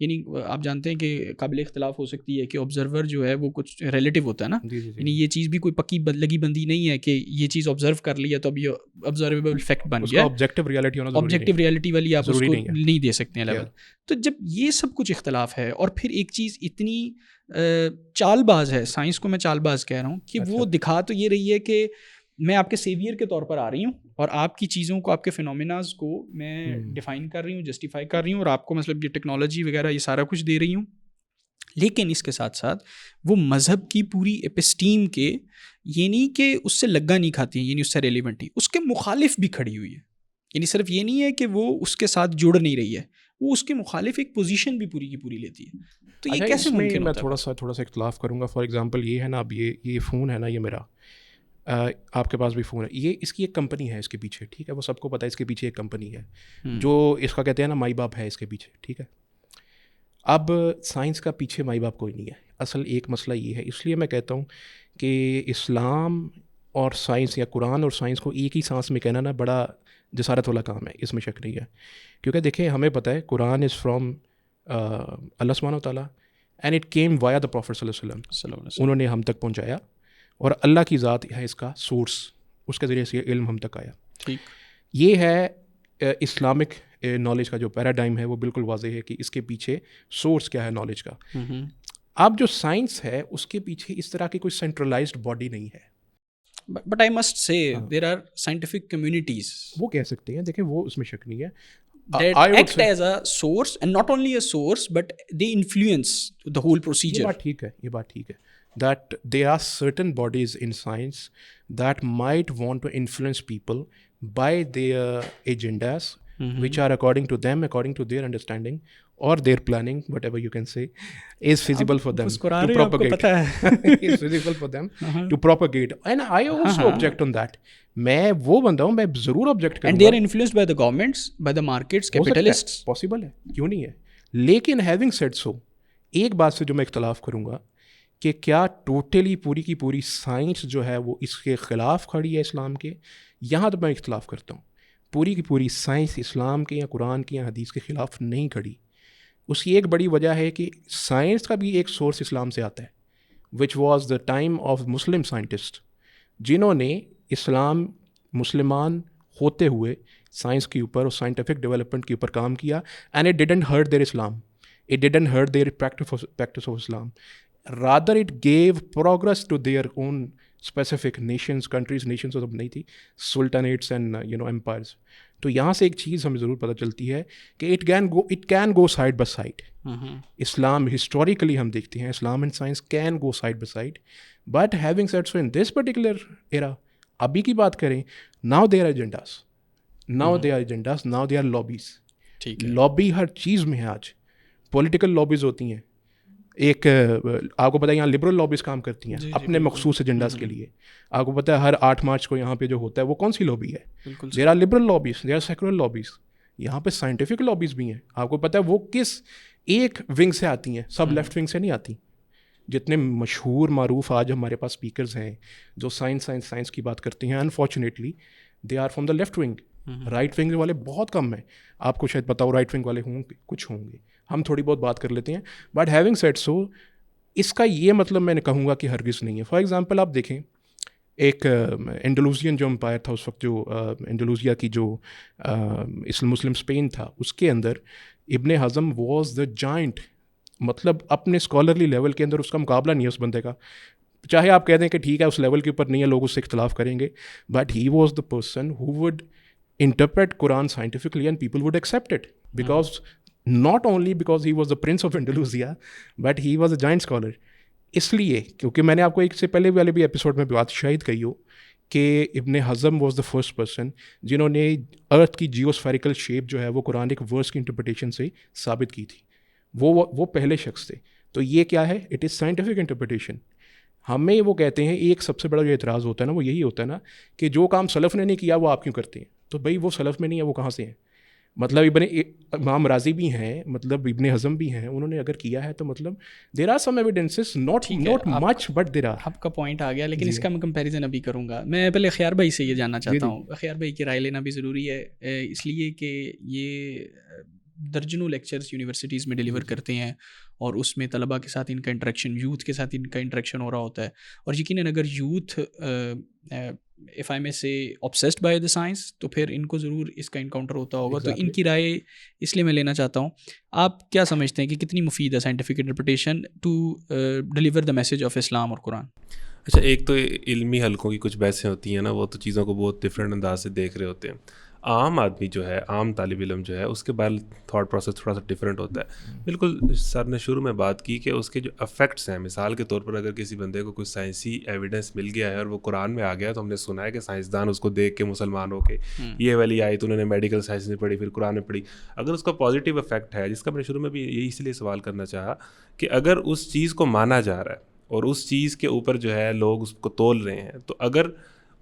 یعنی آپ جانتے ہیں کہ قابل اختلاف ہو سکتی ہے کہ آبزرور جو ہے وہ کچھ ریلیٹیو ہوتا ہے نا. یعنی یہ چیز بھی کوئی پکی لگی بندی نہیں ہے کہ یہ چیز آبزرو کر لیا تو اب یہ آبزرویبل فیکٹ بن گیا. آبجیکٹیو ریئلٹی والی آپ اس کو نہیں دے سکتے ہیں لیول. تو جب یہ سب کچھ اختلاف ہے اور پھر ایک چیز اتنی چال باز ہے, سائنس کو میں چال باز کہہ رہا ہوں کہ وہ دکھا تو یہ رہی ہے کہ میں آپ کے سیویئر کے طور پر آ رہی ہوں اور آپ کی چیزوں کو, آپ کے فینومیناز کو میں ڈیفائن کر رہی ہوں, جسٹیفائی کر رہی ہوں, اور آپ کو مطلب یہ ٹیکنالوجی وغیرہ یہ سارا کچھ دے رہی ہوں. لیکن اس کے ساتھ ساتھ وہ مذہب کی پوری ایپسٹیم کے یہ نہیں کہ اس سے لگا نہیں کھاتی ہیں, یعنی اس سے ریلیونٹ ہی, اس کے مخالف بھی کھڑی ہوئی ہے. یعنی صرف یہ نہیں ہے کہ وہ اس کے ساتھ جڑ نہیں رہی ہے, وہ اس کے مخالف ایک پوزیشن بھی پوری کی پوری لیتی ہے. تو یہ کیسے ممکن ہوتا ہے؟ میں تھوڑا سا اختلاف کروں گا. فار ایگزامپل یہ ہے نا, اب یہ فون ہے نا, یہ میرا, آپ کے پاس بھی فون ہے, یہ اس کی ایک کمپنی ہے اس کے پیچھے, ٹھیک ہے, وہ سب کو پتہ ہے اس کے پیچھے ایک کمپنی ہے جو اس کا کہتے ہیں نا مائی باپ ہے اس کے پیچھے, ٹھیک ہے. اب سائنس کا پیچھے مائی باپ کوئی نہیں ہے. اصل ایک مسئلہ یہ ہے, اس لیے میں کہتا ہوں کہ اسلام اور سائنس یا قرآن اور سائنس کو ایک ہی سانس میں کہنا نا بڑا جسارت والا کام ہے, اس میں شک نہیں ہے. کیونکہ دیکھیں, ہمیں پتہ ہے قرآن از فرام اللہ سبحانہ و تعالیٰ and it came via the prophet صلی اللہ علیہ وسلم. انہوں نے ہم تک پہنچایا, اور اللہ کی ذات ہے اس کا سورس, اس کے ذریعے سے یہ علم ہم تک آیا. ٹھیک, یہ ہے اسلامک نالج کا جو پیراڈائم ہے, وہ بالکل واضح ہے کہ اس کے پیچھے سورس کیا ہے نالج کا. اب جو سائنس ہے اس کے پیچھے اس طرح کی کوئی سینٹرلائزڈ باڈی نہیں ہے. But I must say there are scientific communities وہ کہہ سکتے ہیں, دیکھیں وہ اس میں شک نہیں ہے, that act as a source, and not only a source but they influence the whole procedure. یہ بات ٹھیک ہے that there are certain bodies in science that might want to influence people by their agendas, which are according to them, according to their understanding or their planning, whatever you can say, is feasible for them to propagate. Is feasible for them to propagate. And I also object on that. میں وہ بندہ ہوں, میں ضرور object کروں گا. And they are influenced by the governments, by the markets, capitalists. Possible ہے, کیوں نہیں ہے. لیکن having said so, ایک بات سے جو میں اختلاف کروں گا کہ کیا ٹوٹلی پوری کی پوری سائنس جو ہے وہ اس کے خلاف کھڑی ہے اسلام کے, یہاں تو میں اختلاف کرتا ہوں. پوری کی پوری سائنس اسلام کے یا قرآن کے یا حدیث کے خلاف نہیں کھڑی. اس کی ایک بڑی وجہ ہے کہ سائنس کا بھی ایک سورس اسلام سے آتا ہے, which was the time of Muslim scientist, جنہوں نے اسلام مسلمان ہوتے ہوئے سائنس کے اوپر اور سائنٹیفک ڈیولپمنٹ کے اوپر کام کیا. And it didn't hurt their Islam, it didn't hurt their practice of Islam, rather it gave progress to their own specific nations, countries, nations تو نہیں تھی, سلطنیٹس اینڈ امپائرز. تو یہاں سے ایک چیز ہمیں ضرور پتہ چلتی ہے کہ it can go side by side. Islam historically ہم دیکھتے ہیں Islam and science can go side by side, but having said so in this particular era, ابھی کی بات کریں, now they are agendas, now they are lobbies. Lobby ہر چیز میں ہے آج. پولیٹیکل لابیز ہوتی ہیں, ایک آپ کو پتہ ہے یہاں لبرل لابیز کام کرتی ہیں اپنے مخصوص ایجنڈاز کے لیے. آپ کو پتہ ہے ہر 8 مارچ کو یہاں پہ جو ہوتا ہے وہ کون سی لابی ہے؟ There are liberal lobbies, there are secular lobbies. یہاں پہ سائنٹیفک لابیز بھی ہیں. آپ کو پتہ ہے وہ کس ایک ونگ سے آتی ہیں, سب لیفٹ ونگ سے نہیں آتی. جتنے مشہور معروف آج ہمارے پاس اسپیکرز ہیں جو سائنس کی بات کرتے ہیں, unfortunately they are from the left wing. Right wing والے بہت کم ہیں. آپ کو شاید پتا ہو رائٹ ونگ والے کچھ ہوں گے, ہم تھوڑی بہت بات کر لیتے ہیں. بٹ ہیونگ سیڈ سو, اس کا یہ مطلب میں نے کہوں گا کہ ہرگز نہیں ہے. فار ایگزامپل آپ دیکھیں, ایک انڈلوزین جو امپائر تھا اس وقت, جو انڈلوزیا کی جو مسلم اسپین تھا, اس کے اندر ابن حزم واز دا جائنٹ. مطلب اپنے اسکالرلی لیول کے اندر اس کا مقابلہ نہیں ہے اس بندے کا. چاہے آپ کہہ دیں کہ ٹھیک ہے اس لیول کے اوپر نہیں ہے, لوگ اس سے اختلاف کریں گے, but he was the person who would interpret Quran scientifically and people would accept it because not only because he was the prince of Andalusia but he was a giant scholar. اس لیے کیونکہ میں نے آپ کو ایک سے پہلے والے بھی ایپیسوڈ میں بات شاید کہی ہو کہ ابن حزم واز دا فرسٹ پرسن جنہوں نے ارتھ کی جیوسفیریکل شیپ جو ہے وہ قرآنک ورس کی انٹرپریٹیشن سے ثابت کی تھی. وہ پہلے شخص تھے. تو یہ کیا ہے؟ It is scientific interpretation. ہمیں وہ کہتے ہیں ایک سب سے بڑا جو اعتراض ہوتا ہے نا وہ یہی ہوتا ہے نا کہ جو کام سلف نے نہیں کیا وہ آپ کیوں کرتے ہیں. تو بھائی وہ سلف میں نہیں ہے, وہ کہاں سے ہیں؟ مطلب امام راضی بھی ہیں, مطلب ابن حزم بھی ہیں, انہوں نے اگر کیا ہے تو مطلب there are some evidences, not much but there are. آپ کا پوائنٹ آ گیا, لیکن اس کا میں کمپیریزن ابھی کروں گا. میں پہلے خیار بھائی سے یہ جاننا چاہتا ہوں, خیار بھائی کی رائے لینا بھی ضروری ہے, اس لیے کہ یہ درجنوں لیکچرز یونیورسٹیز میں ڈیلیور کرتے ہیں اور اس میں طلباء کے ساتھ ان کا انٹریکشن, یوتھ کے ساتھ ان کا انٹریکشن ہو رہا ہوتا ہے. اور یقیناً اگر youth if I may say obsessed by the science تو پھر ان کو ضرور اس کا انکاؤنٹر ہوتا ہوگا. تو ان کی رائے اس لیے میں لینا چاہتا ہوں. آپ کیا سمجھتے ہیں کہ کتنی مفید ہے scientific interpretation to deliver the message of Islam اور قرآن؟ اچھا, ایک تو علمی حلقوں کی کچھ بحثیں ہوتی ہیں نا, وہ تو چیزوں کو بہت ڈفرینٹ انداز سے دیکھ رہے ہوتے ہیں. عام آدمی جو ہے, عام طالب علم جو ہے, اس کے بارے تھاٹ پروسیس تھوڑا سا ڈفرینٹ ہوتا ہے. بالکل سر نے شروع میں بات کی کہ اس کے جو افیکٹس ہیں, مثال کے طور پر اگر کسی بندے کو کوئی سائنسی ایویڈنس مل گیا ہے اور وہ قرآن میں آ گیا, تو ہم نے سنا ہے کہ سائنسدان اس کو دیکھ کے مسلمان ہو کے یہ والی آئی تو انہوں نے میڈیکل سائنس میں پڑھی, پھر قرآن میں پڑھی. اگر اس کا پازیٹیو افیکٹ ہے, جس کا میں نے شروع میں بھی یہی اس لیے سوال کرنا چاہا کہ اگر اس چیز کو مانا جا رہا ہے اور اس چیز کے اوپر جو ہے لوگ اس کو تول رہے ہیں, تو اگر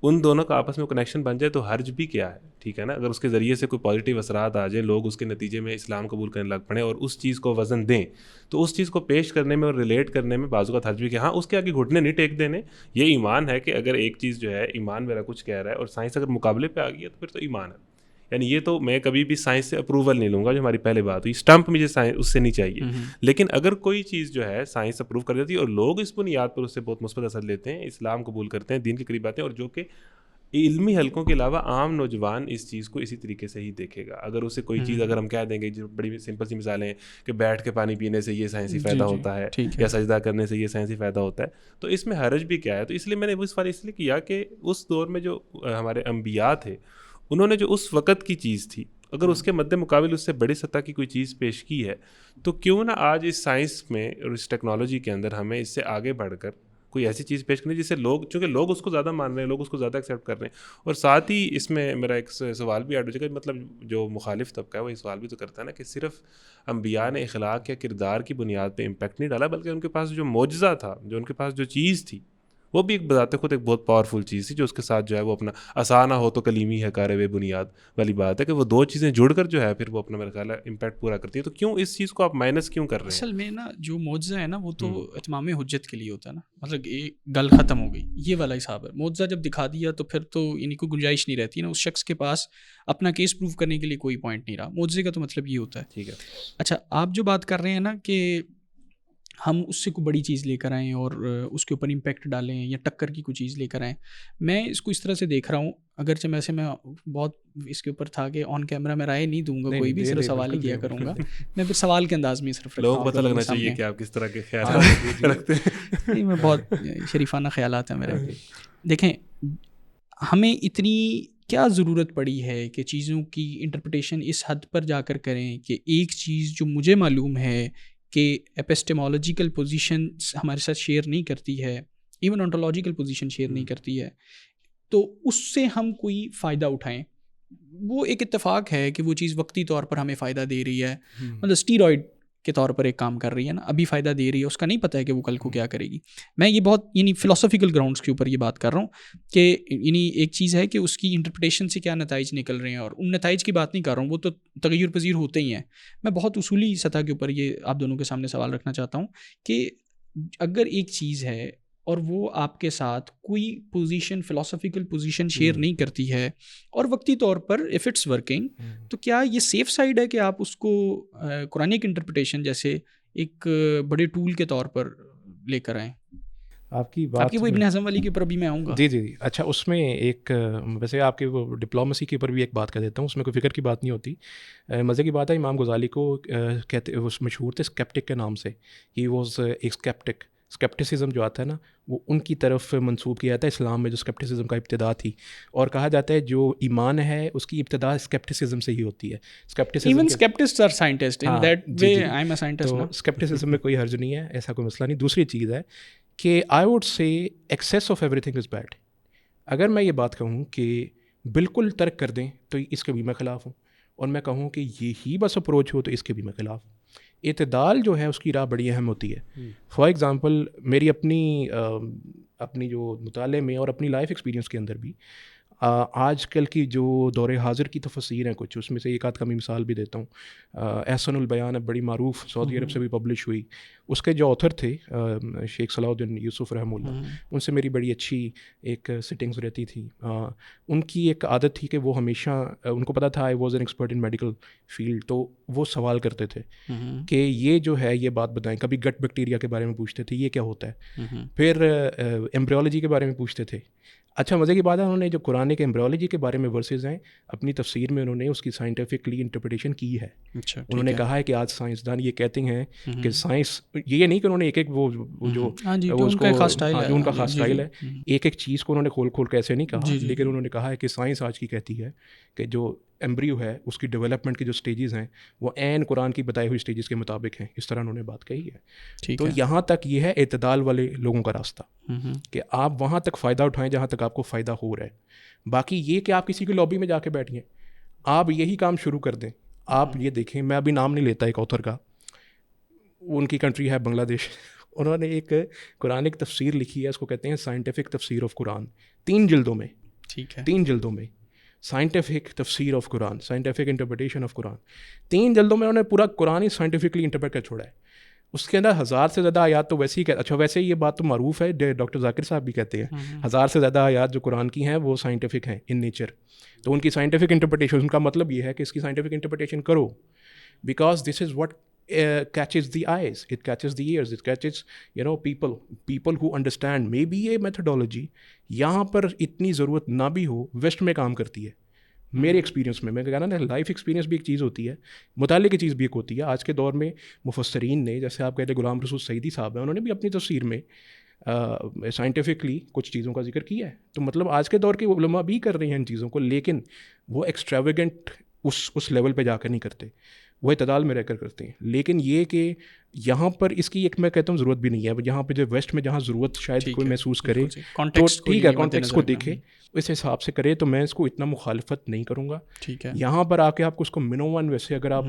ان دونوں کا آپس میں کنیکشن بن جائے تو حرج بھی کیا ہے؟ ٹھیک ہے نا. اگر اس کے ذریعے سے کوئی پازیٹیو اثرات آ جائیں, لوگ اس کے نتیجے میں اسلام قبول کرنے لگ پڑیں اور اس چیز کو وزن دیں, تو اس چیز کو پیش کرنے میں اور ریلیٹ کرنے میں بعض اوقات حرج بھی کہ ہاں اس کے آگے گھٹنے نہیں ٹیک دینے. یہ ایمان ہے کہ اگر ایک چیز جو ہے ایمان میرا کچھ کہہ رہا ہے اور سائنس اگر مقابلے پہ آ گئی ہے تو پھر تو ایمان ہے. یعنی یہ تو میں کبھی بھی سائنس سے اپروول نہیں لوں گا, جو ہماری پہلے بات ہوئی, اسٹمپ مجھے سائنس اس سے نہیں چاہیے. لیکن اگر کوئی چیز جو ہے سائنس اپروو کر دیتی ہے اور لوگ اس بنیاد پر اس سے بہت مثبت اثر لیتے ہیں, اسلام قبول کرتے ہیں, دین کے قریب آتے ہیں, اور جو کہ علمی حلقوں کے علاوہ عام نوجوان اس چیز کو اسی طریقے سے ہی دیکھے گا. اگر اسے کوئی چیز اگر ہم کہہ دیں گے, جو بڑی سمپل سی مثالیں ہیں کہ بیٹھ کے پانی پینے سے یہ سائنسی فائدہ ہوتا ہے یا سجدہ کرنے سے یہ سائنسی فائدہ ہوتا ہے, تو اس میں حرج بھی کیا ہے. تو اس لیے میں نے وہ سوال اس لیے کیا کہ اس دور میں جو ہمارے انبیاء تھے, انہوں نے جو اس وقت کی چیز تھی, اگر اس کے مد مقابل اس سے بڑی سطح کی کوئی چیز پیش کی ہے, تو کیوں نہ آج اس سائنس میں اور اس ٹیکنالوجی کے اندر ہمیں اس سے آگے بڑھ کر کوئی ایسی چیز پیش کرنی جس سے لوگ, چونکہ لوگ اس کو زیادہ مان رہے ہیں, لوگ اس کو زیادہ ایکسیپٹ کر رہے ہیں. اور ساتھ ہی اس میں میرا ایک سوال بھی ایڈ ہو جائے گا, مطلب جو مخالف طبقہ ہے وہ یہ سوال بھی تو کرتا ہے نا کہ صرف انبیاء نے اخلاق یا کردار کی بنیاد پہ امپیکٹ نہیں ڈالا, بلکہ ان کے پاس جو معجزہ تھا, جو ان کے پاس جو چیز تھی, وہ بھی ایک بذات خود ایک بہت پاورفل چیز تھی, جو اس کے ساتھ جو ہے وہ اپنا آسانہ ہو تو کلیمی ہے کار وے بنیاد والی بات ہے کہ وہ دو چیزیں جڑ کر جو ہے پھر وہ اپنا میرا خیال ہے امپیکٹ پورا کرتی ہے. تو کیوں اس چیز کو آپ مائنس کیوں کر رہے ہیں؟ اصل میں نا جو معجزہ ہے نا وہ تو اتمام حجت کے لیے ہوتا ہے نا, مطلب گل ختم ہو گئی, یہ والا حساب ہے. معجزہ جب دکھا دیا تو پھر تو یعنی کوئی گنجائش نہیں رہتی نا, اس شخص کے پاس اپنا کیس پروف کرنے کے لیے کوئی پوائنٹ نہیں رہا. معجزے کا تو مطلب یہ ہوتا ہے. ٹھیک ہے. اچھا, آپ جو بات کر رہے ہیں نا کہ ہم اس سے کوئی بڑی چیز لے کر آئیں اور اس کے اوپر امپیکٹ ڈالیں یا ٹکر کی کوئی چیز لے کر آئیں, میں اس کو اس طرح سے دیکھ رہا ہوں, اگرچہ ویسے میں بہت اس کے اوپر تھا کہ آن کیمرہ میں رائے نہیں دوں گا کوئی بھی, صرف سوال ہی کیا کروں گا. میں پھر سوال کے انداز میں صرف لوگوں کو پتہ لگنا چاہیے کہ آپ کس طرح کے خیالات رکھتے ہیں. نہیں, میں بہت شریفانہ خیالات ہیں میرے. دیکھیں, ہمیں اتنی کیا ضرورت پڑی ہے کہ چیزوں کی انٹرپریٹیشن اس حد پر جا کر کریں کہ ایک چیز جو مجھے معلوم ہے کہ ایپسٹیمولوجیکل پوزیشن ہمارے ساتھ شیئر نہیں کرتی ہے, ایون انٹولوجیکل پوزیشن شیئر نہیں کرتی ہے, تو اس سے ہم کوئی فائدہ اٹھائیں. وہ ایک اتفاق ہے کہ وہ چیز وقتی طور پر ہمیں فائدہ دے رہی ہے, مطلب اسٹیرائڈ کے طور پر ایک کام کر رہی ہے نا, ابھی فائدہ دے رہی ہے, اس کا نہیں پتہ ہے کہ وہ کل کو کیا کرے گی. میں یہ بہت یعنی فلسفیکل گراؤنڈس کے اوپر یہ بات کر رہا ہوں کہ یعنی ایک چیز ہے کہ اس کی انٹرپریٹیشن سے کیا نتائج نکل رہے ہیں, اور ان نتائج کی بات نہیں کر رہا ہوں, وہ تو تغیر پذیر ہوتے ہی ہیں. میں بہت اصولی سطح کے اوپر یہ آپ دونوں کے سامنے سوال رکھنا چاہتا ہوں کہ اگر ایک چیز ہے اور وہ آپ کے ساتھ کوئی پوزیشن, فلسفیکل پوزیشن شیئر نہیں کرتی ہے, اور وقتی طور پر اف اٹس ورکنگ, تو کیا یہ سیف سائڈ ہے کہ آپ اس کو قرآنک انٹرپریٹیشن جیسے ایک بڑے ٹول کے طور پر لے کر آئیں؟ آپ کی بات وہ ابن حزم والی کے اوپر بھی میں آؤں گا. جی. اچھا, اس میں ایک ویسے آپ کے وہ ڈپلومسی کے اوپر بھی ایک بات کہہ دیتا ہوں, اس میں کوئی فکر کی بات نہیں ہوتی. مزے کی بات ہے, امام غزالی کو کہتے وہ مشہور تھے اسکیپٹک کے نام سے. ہی واز ایک اسکیپٹک. اسکیپٹسزم جو آتا ہے نا, وہ ان کی طرف منسوب کیا جاتا ہے اسلام میں, جو اسکیپٹسزم کا ابتدا تھی, اور کہا جاتا ہے جو ایمان ہے اس کی ابتدا اسکیپٹسزم سے ہی ہوتی ہے. Even skeptics are scientist in that way. I am a scientist. تو اسکیپٹسزم میں کوئی حرج نہیں ہے, ایسا کوئی مسئلہ نہیں. دوسری چیز ہے کہ آئی ووڈ سے access of every thing is bad. اگر میں یہ بات کہوں کہ بالکل ترک کر دیں تو اس کے بھی میں خلاف ہوں, اور میں کہوں کہ یہی بس اپروچ ہو تو اس کے بھی میں خلاف ہوں. اعتدال جو ہے اس کی راہ بڑی اہم ہوتی ہے. فار ایگزامپل میری اپنی جو مطالعے میں اور اپنی لائف ایکسپیرینس کے اندر بھی آج کل کی جو دور حاضر کی تفسیر ہیں کچھ, اس میں سے ایک آدھ کمی مثال بھی دیتا ہوں. احسن البیان بڑی معروف, سعودی عرب سے بھی پبلش ہوئی. اس کے جو آتھر تھے شیخ صلاح الدین یوسف رحمہ اللہ, ان سے میری بڑی اچھی ایک سٹنگز رہتی تھی. ان کی ایک عادت تھی کہ وہ ہمیشہ, ان کو پتہ تھا I was an expert in medical field, تو وہ سوال کرتے تھے کہ یہ جو ہے یہ بات بتائیں. کبھی گٹ بیکٹیریا کے بارے میں پوچھتے تھے, یہ کیا ہوتا ہے. پھر ایمبریولوجی کے بارے میں پوچھتے تھے. اچھا, مزے کی بات ہے, انہوں نے جو قرآن کے ایمبریولوجی کے بارے میں ورسز ہیں اپنی تفسیر میں انہوں نے اس کی سائنٹیفکلی انٹرپریٹیشن کی ہے. انہوں نے کہا ہے کہ آج سائنسدان یہ کہتے ہیں کہ سائنس, یہ نہیں کہ انہوں نے ایک وہ جو ان کا خاص اسٹائل ہے, ایک چیز کو انہوں نے کھول کے ایسے نہیں کہا, لیکن انہوں نے کہا ہے کہ سائنس آج کی کہتی ہے کہ جو ایمبریو ہے اس کی ڈیولپمنٹ کی جو سٹیجز ہیں وہ عین قرآن کی بتائی ہوئی سٹیجز کے مطابق ہیں. اس طرح انہوں نے بات کہی ہے. تو یہاں تک یہ ہے اعتدال والے لوگوں کا راستہ, کہ آپ وہاں تک فائدہ اٹھائیں جہاں تک آپ کو فائدہ ہو رہا ہے. باقی یہ کہ آپ کسی کی لابی میں جا کے بیٹھیں, آپ یہی کام شروع کر دیں. آپ یہ دیکھیں, میں ابھی نام نہیں لیتا ایک آتھر کا, ان کی کنٹری ہے بنگلہ دیش. انہوں نے ایک قرآنک تفسیر لکھی ہے, اس کو کہتے ہیں سائنٹیفک تفسیر آف قرآن, 3 جلدوں میں. ٹھیک ہے, 3 جلدوں میں سائنٹیفک تفسیر آف قرآن, سائنٹیفک انٹرپریٹیشن آف قرآن. 3 جلدوں میں انہوں نے پورا قرآن ہی سائنٹیفکلی انٹرپریٹ کر چھوڑا ہے. اس کے اندر 1000 سے زیادہ آیات تو ویسے ہی اچھا ویسے یہ بات تو معروف ہے, ڈاکٹر ذاکر صاحب بھی کہتے ہیں 1000 سے زیادہ آیات جو قرآن کی ہیں وہ سائنٹیفک ہیں ان نیچر. تو ان کی سائنٹیفک انٹرپریٹیشن, ان کا مطلب یہ ہے کہ اس کی سائنٹیفک انٹرپریٹیشن کرو, because this is what catches the eyes, it catches the ears, it catches people who understand. Maybe یہ میتھڈالوجی یہاں پر اتنی ضرورت نہ بھی ہو, ویسٹ میں کام کرتی ہے میرے ایکسپیرینس میں. میں کہنا نا, لائف ایکسپیرینس بھی ایک چیز ہوتی ہے, مطالعے کی چیز بھی ایک ہوتی ہے. آج کے دور میں مفسرین نے, جیسے آپ کہتے ہیں غلام رسول سعیدی صاحب ہیں, انہوں نے بھی اپنی تفسیر میں سائنٹیفکلی کچھ چیزوں کا ذکر کیا ہے. تو مطلب آج کے دور کے علماء بھی کر رہے ہیں ان چیزوں کو, لیکن وہ ایکسٹراویگنٹ اس لیول پہ جا کر نہیں کرتے, وہ اعتدال میں رہ کر کرتے ہیں. لیکن یہ کہ یہاں پر اس کی ایک میں کہتا ہوں ضرورت بھی نہیں ہے. یہاں پہ جو ویسٹ میں جہاں ضرورت شاید کوئی محسوس کرے تو ٹھیک ہے, کانٹیکسٹ کو دیکھے, اس حساب سے کرے, تو میں اس کو اتنا مخالفت نہیں کروں گا. ٹھیک ہے, یہاں پر آ کے آپ کو اس کو منوون ویسے اگر آپ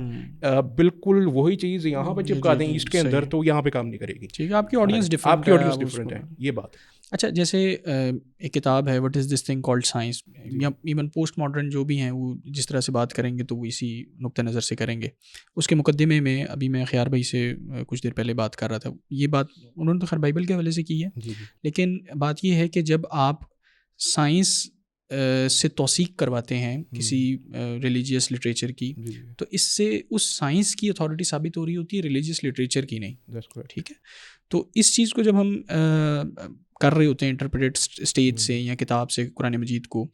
بالکل وہی چیز یہاں پہ چپکا دیں ایسٹ کے اندر, تو یہاں پہ کام نہیں کرے گی. ٹھیک ہے, آپ کی آڈینس ڈفرینٹ ہے, یہ بات. اچھا, جیسے ایک کتاب ہے what is this thing called science, یا ایون پوسٹ ماڈرن جو بھی ہیں وہ جس طرح سے بات کریں گے تو وہ اسی نقطہ نظر سے کریں گے. اس کے مقدمے میں ابھی میں خیار بھائی سے کچھ دیر پہلے بات کر رہا تھا, یہ بات انہوں نے تو خیر بائبل کے حوالے سے کی ہے, لیکن بات یہ ہے کہ جب آپ سائنس سے توثیق کرواتے ہیں کسی ریلیجیس لٹریچر کی, تو اس سے اس سائنس کی اتھارٹی ثابت ہو رہی ہوتی ہے, ریلیجیس لٹریچر کی نہیں. ٹھیک ہے, تو اس چیز کو جب ہم کر رہے ہوتے ہیں انٹرپریٹ اسٹیج سے یا کتاب سے قرآن مجید کو,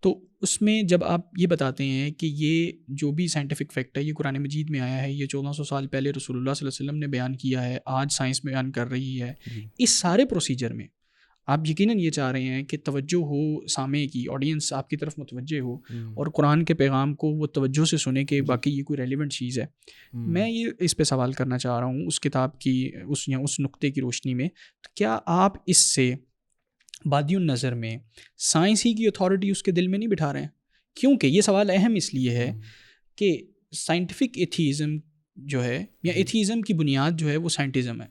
تو اس میں جب آپ یہ بتاتے ہیں کہ یہ جو بھی سائنٹیفک فیکٹ ہے یہ قرآن مجید میں آیا ہے, یہ 1400 سال پہلے رسول اللہ صلی اللہ علیہ وسلم نے بیان کیا ہے, آج سائنس بیان کر رہی ہے, اس سارے پروسیجر میں آپ یقیناً یہ چاہ رہے ہیں کہ توجہ ہو, سامع کی آڈینس آپ کی طرف متوجہ ہو, اور قرآن کے پیغام کو وہ توجہ سے سنے کہ باقی یہ کوئی ریلیونٹ چیز ہے. میں یہ اس پہ سوال کرنا چاہ رہا ہوں اس کتاب کی اس نقطے کی روشنی میں, تو کیا آپ اس سے بادی النظر میں سائنس ہی کی اتھارٹی اس کے دل میں نہیں بٹھا رہے ہیں؟ کیونکہ یہ سوال اہم اس لیے ہے کہ سائنٹیفک ایتھیزم جو ہے, یا ایتھیزم کی بنیاد جو ہے وہ سائنٹزم ہے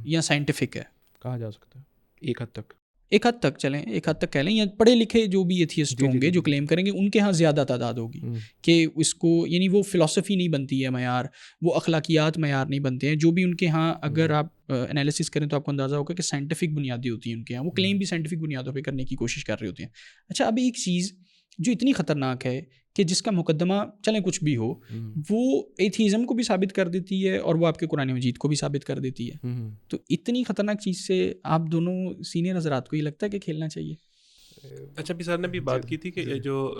یا سائنٹیفک ہے, کہا جا سکتا ہے ایک حد تک چلیں, ایک حد تک کہہ لیں, یا پڑھے لکھے جو بھی ایتھیسٹ ہوں گے جو کلیم کریں گے ان کے ہاں زیادہ تعداد ہوگی کہ اس کو, یعنی وہ فلسفی نہیں بنتی ہے معیار, وہ اخلاقیات معیار نہیں بنتے ہیں جو بھی ان کے ہاں. اگر آپ انالیسس کریں تو آپ کو اندازہ ہوگا کہ سائنٹیفک بنیادیں ہوتی ہیں ان کے ہاں, وہ کلیم بھی سائنٹیفک بنیادوں پہ کرنے کی کوشش کر رہے ہوتے ہیں. اچھا, اب ایک چیز جو اتنی خطرناک ہے کہ جس کا مقدمہ چلیں کچھ بھی ہو, وہ ایتھیزم کو بھی ثابت کر دیتی ہے اور وہ آپ کے قرآن مجید کو بھی ثابت کر دیتی ہے. تو اتنی خطرناک چیز سے آپ دونوں سینئر حضرات کو یہ لگتا ہے کہ کھیلنا چاہیے؟ اچھا, بھی سر نے بھی بات کی تھی کہ جو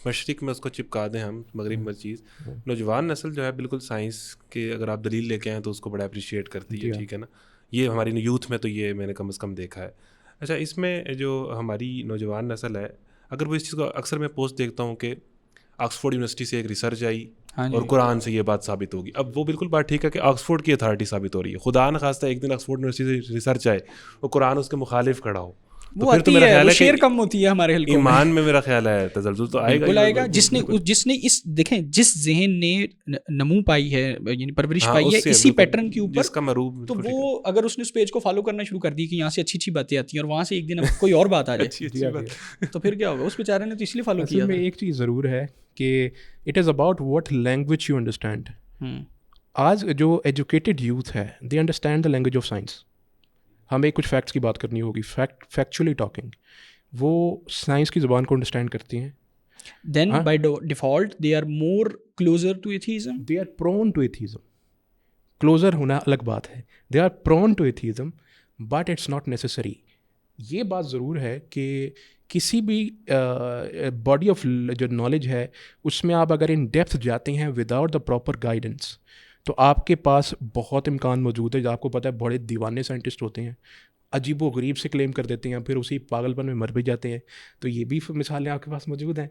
مشرق میں اس کو چپکا دیں ہم, مغرب میں چیز, نوجوان نسل جو ہے بالکل سائنس کے اگر آپ دلیل لے کے آئیں تو اس کو بڑا اپریشیٹ کرتی ہے. ٹھیک ہے نا, یہ ہماری یوتھ میں تو یہ میں نے کم از کم دیکھا ہے. اچھا, اس میں جو ہماری نوجوان نسل ہے, اگر وہ اس چیز کو اکثر میں پوسٹ دیکھتا ہوں کہ آکسفورڈ یونیورسٹی سے ایک ریسرچ آئی اور قرآن سے یہ بات ثابت ہوگی. اب وہ بالکل بات ٹھیک ہے کہ آکسفورڈ کی اتھارٹی ثابت ہو رہی ہے, خدا نخواستہ ایک دن آکسفورڈ یونیورسٹی سے ریسرچ آئے اور قرآن اس کے مخالف کھڑا ہو, تو پھر تو میرا خیال ہے شیئر کم ہوتی ہے ہمارے حلقوں میں, ایمان میں میرا خیال ہے تزلزل تو آئے گا. جس نے اس دیکھیں جس ذہن نے نمو پائی ہے, یعنی پرورش پائی ہے اسی پیٹرن کے اوپر, تو وہ اگر اس نے اس پیج کو فالو کرنا شروع کر دی کہ یہاں سے اچھی اچھی باتیں آتی ہیں اور وہاں سے ایک دن کوئی اور بات آ جائے, تو پھر کیا ہوگا؟ اس بیچارے نے تو اس لیے فالو کیا. میں ایک چیز ضرور ہے کہ it is about what language you understand. آج جو ایجوکیٹڈ یوتھ ہے they understand the language of science. ہمیں کچھ فیکٹس کی بات کرنی ہوگی, فیکچولی ٹاکنگ, وہ سائنس کی زبان کو انڈرسٹینڈ کرتی ہیں. Then by default they are more closer to atheism. They are prone to atheism. Closer ہونا الگ بات ہے. They are prone to atheism, but it's not necessary. یہ بات ضرور ہے کہ کسی بھی باڈی آف جو نالج ہے اس میں آپ اگر ان ڈیپتھ جاتے ہیں وداؤٹ دا پراپر گائیڈنس, تو آپ کے پاس بہت امکان موجود ہے. آپ کو پتہ ہے بڑے دیوانے سائنٹسٹ ہوتے ہیں, عجیب و غریب سے کلیم کر دیتے ہیں, پھر اسی پاگل پن میں مر بھی جاتے ہیں. تو یہ بھی مثالیں آپ کے پاس موجود ہیں.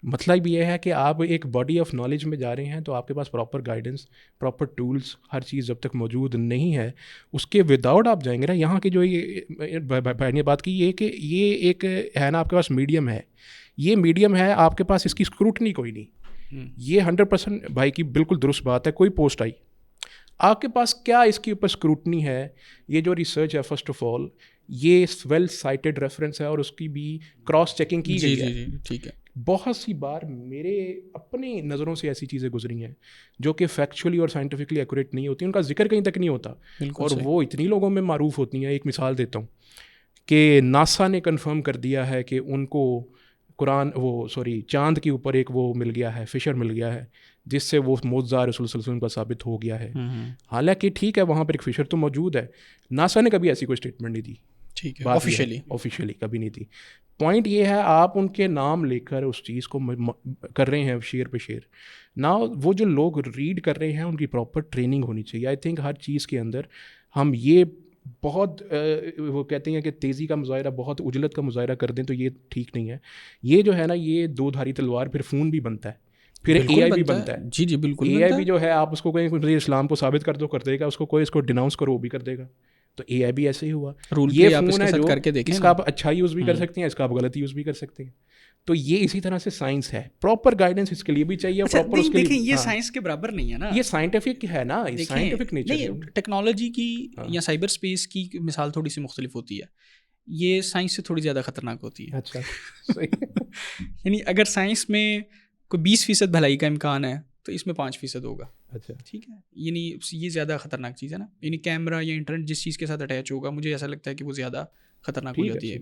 مطلب یہ ہے کہ آپ ایک باڈی آف نالج میں جا رہے ہیں تو آپ کے پاس پراپر گائیڈنس, پراپر ٹولس, ہر چیز جب تک موجود نہیں ہے اس کے وداؤٹ آپ جائیں گے نا. یہاں کی جو یہ بھائی نے بات کی یہ کہ یہ ایک ہے نا آپ کے پاس میڈیم ہے, یہ میڈیم ہے, آپ کے پاس اس کی اسکروٹنی کوئی نہیں. یہ 100% بھائی کی بالکل درست بات ہے. کوئی پوسٹ آئی آپ کے پاس, کیا اس کے اوپر اسکروٹنی ہے؟ یہ جو ریسرچ ہے فرسٹ آف آل یہ ویل سائٹڈ ریفرنس ہے اور اس کی بھی کراس چیکنگ کی گئی ہے. ٹھیک ہے. بہت سی بار میرے اپنی نظروں سے ایسی چیزیں گزری ہیں جو کہ فیکچولی اور سائنٹیفکلی ایکوریٹ نہیں ہوتی, ان کا ذکر کہیں تک نہیں ہوتا, اور وہ اتنی لوگوں میں معروف ہوتی ہیں. ایک مثال دیتا ہوں کہ ناسا نے کنفرم کر دیا ہے کہ ان کو چاند کے اوپر ایک وہ مل گیا ہے, فشر مل گیا ہے جس سے وہ معجزہ رسول صلی اللہ علیہ وسلم کا ثابت ہو گیا ہے. حالانکہ ٹھیک ہے وہاں پر ایک فشر تو موجود ہے, ناسا نے کبھی ایسی کوئی اسٹیٹمنٹ نہیں دی, ٹھیک ہے, آفیشیلی کبھی نہیں دی. پوائنٹ یہ ہے آپ ان کے نام لے کر اس چیز کو کر رہے ہیں شیئر پہ شیئر. نا وہ جو لوگ ریڈ کر رہے ہیں ان کی پراپر ٹریننگ ہونی چاہیے. آئی تھنک ہر چیز کے اندر ہم یہ بہت وہ کہتے ہیں کہ تیزی کا مظاہرہ, بہت عجلت کا مظاہرہ کر دیں تو یہ ٹھیک نہیں ہے. یہ جو ہے نا یہ دو دھاری تلوار, پھر فون بھی بنتا ہے, پھر اے آئی بھی بنتا ہے. جی بالکل, اے آئی بھی جو ہے آپ اس کو کہیں اسلام کو ثابت کر دو کر دے گا, اس کو کوئی اس کو ڈیناؤنس کرو وہ بھی کر دے گا. تو اے آئی بھی ایسے ہی ہوا. یہ فون ہے جو اس کا آپ اچھا یوز بھی کر سکتے ہیں, اس کا آپ غلط یوز بھی کر سکتے ہیں. تو یہ اسی طرح سے سائنس ہے, پراپر گائیڈنس اس کے لیے بھی چاہیے, پراپر اس کے لیے. دیکھیں یہ سائنس کے برابر نہیں ہے نا, یہ سائنٹیفک ہے نا, یہ سائنٹیفک نیچر ہے. ٹیکنالوجی کی یا سائبر اسپیس کی مثال تھوڑی سی مختلف ہوتی ہے, یہ سائنس سے تھوڑی زیادہ خطرناک ہوتی ہے. اچھا یعنی اگر سائنس میں کوئی 20% بھلائی کا امکان ہے تو اس میں 5% ہوگا. اچھا ٹھیک ہے, یعنی یہ زیادہ خطرناک چیز ہے نا. یعنی کیمرہ یا انٹرنیٹ جس چیز کے ساتھ اٹیچ ہوگا مجھے ایسا لگتا ہے کہ وہ زیادہ خطرناک ہو جاتی ہے.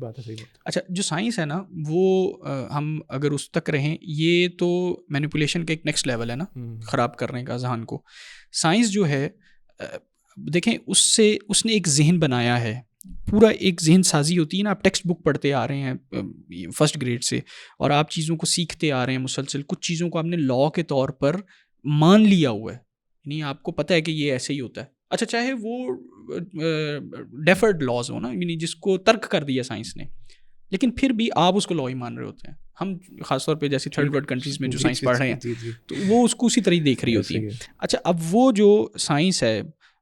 اچھا جو سائنس ہے نا وہ ہم اگر اس تک رہیں, یہ تو مینیپولیشن کا ایک نیکسٹ لیول ہے نا, خراب کرنے کا ذہن کو. سائنس جو ہے دیکھیں اس نے ایک ذہن بنایا ہے, پورا ایک ذہن سازی ہوتی ہے نا. آپ ٹیکسٹ بک پڑھتے آ رہے ہیں فرسٹ گریڈ سے, اور آپ چیزوں کو سیکھتے آ رہے ہیں مسلسل. کچھ چیزوں کو آپ نے لا کے طور پر مان لیا ہوا ہے, یعنی آپ کو پتہ ہے کہ یہ ایسے ہی ہوتا ہے. اچھا چاہے وہ ڈیفرڈ لاز ہو نا, یعنی جس کو ترک کر دیا سائنس نے, لیکن پھر بھی آپ اس کو لا ہی مان رہے ہوتے ہیں. ہم خاص طور پہ جیسے تھرڈ ورلڈ کنٹریز میں جو سائنس پڑھ رہے ہیں تو وہ اس کو اسی طرح دیکھ رہی ہوتی ہے. اچھا اب وہ جو سائنس ہے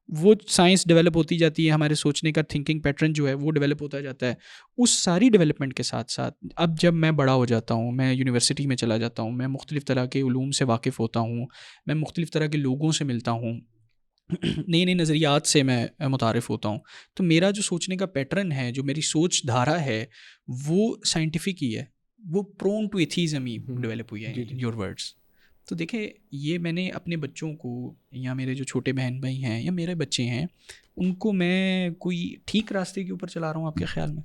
وہ سائنس ڈیولپ ہوتی جاتی ہے, ہمارے سوچنے کا تھنکنگ پیٹرن جو ہے وہ ڈیولپ ہوتا جاتا ہے. اس ساری ڈیولپمنٹ کے ساتھ ساتھ اب جب میں بڑا ہو جاتا ہوں, میں یونیورسٹی میں چلا جاتا ہوں, میں مختلف طرح کے علوم سے واقف ہوتا ہوں, میں مختلف طرح کے لوگوں سے ملتا ہوں, نئے نئے نظریات سے میں متعارف ہوتا ہوں, تو میرا جو سوچنے کا پیٹرن ہے, جو میری سوچ دھارا ہے وہ سائنٹیفک ہی ہے, وہ پرون ٹو ایتھیزم ہی ڈیولپ ہوئی ہے. Your words. تو دیکھیں یہ میں نے اپنے بچوں کو یا میرے جو چھوٹے بہن بھائی ہیں یا میرے بچے ہیں ان کو میں کوئی ٹھیک راستے کے اوپر چلا رہا ہوں آپ کے خیال میں؟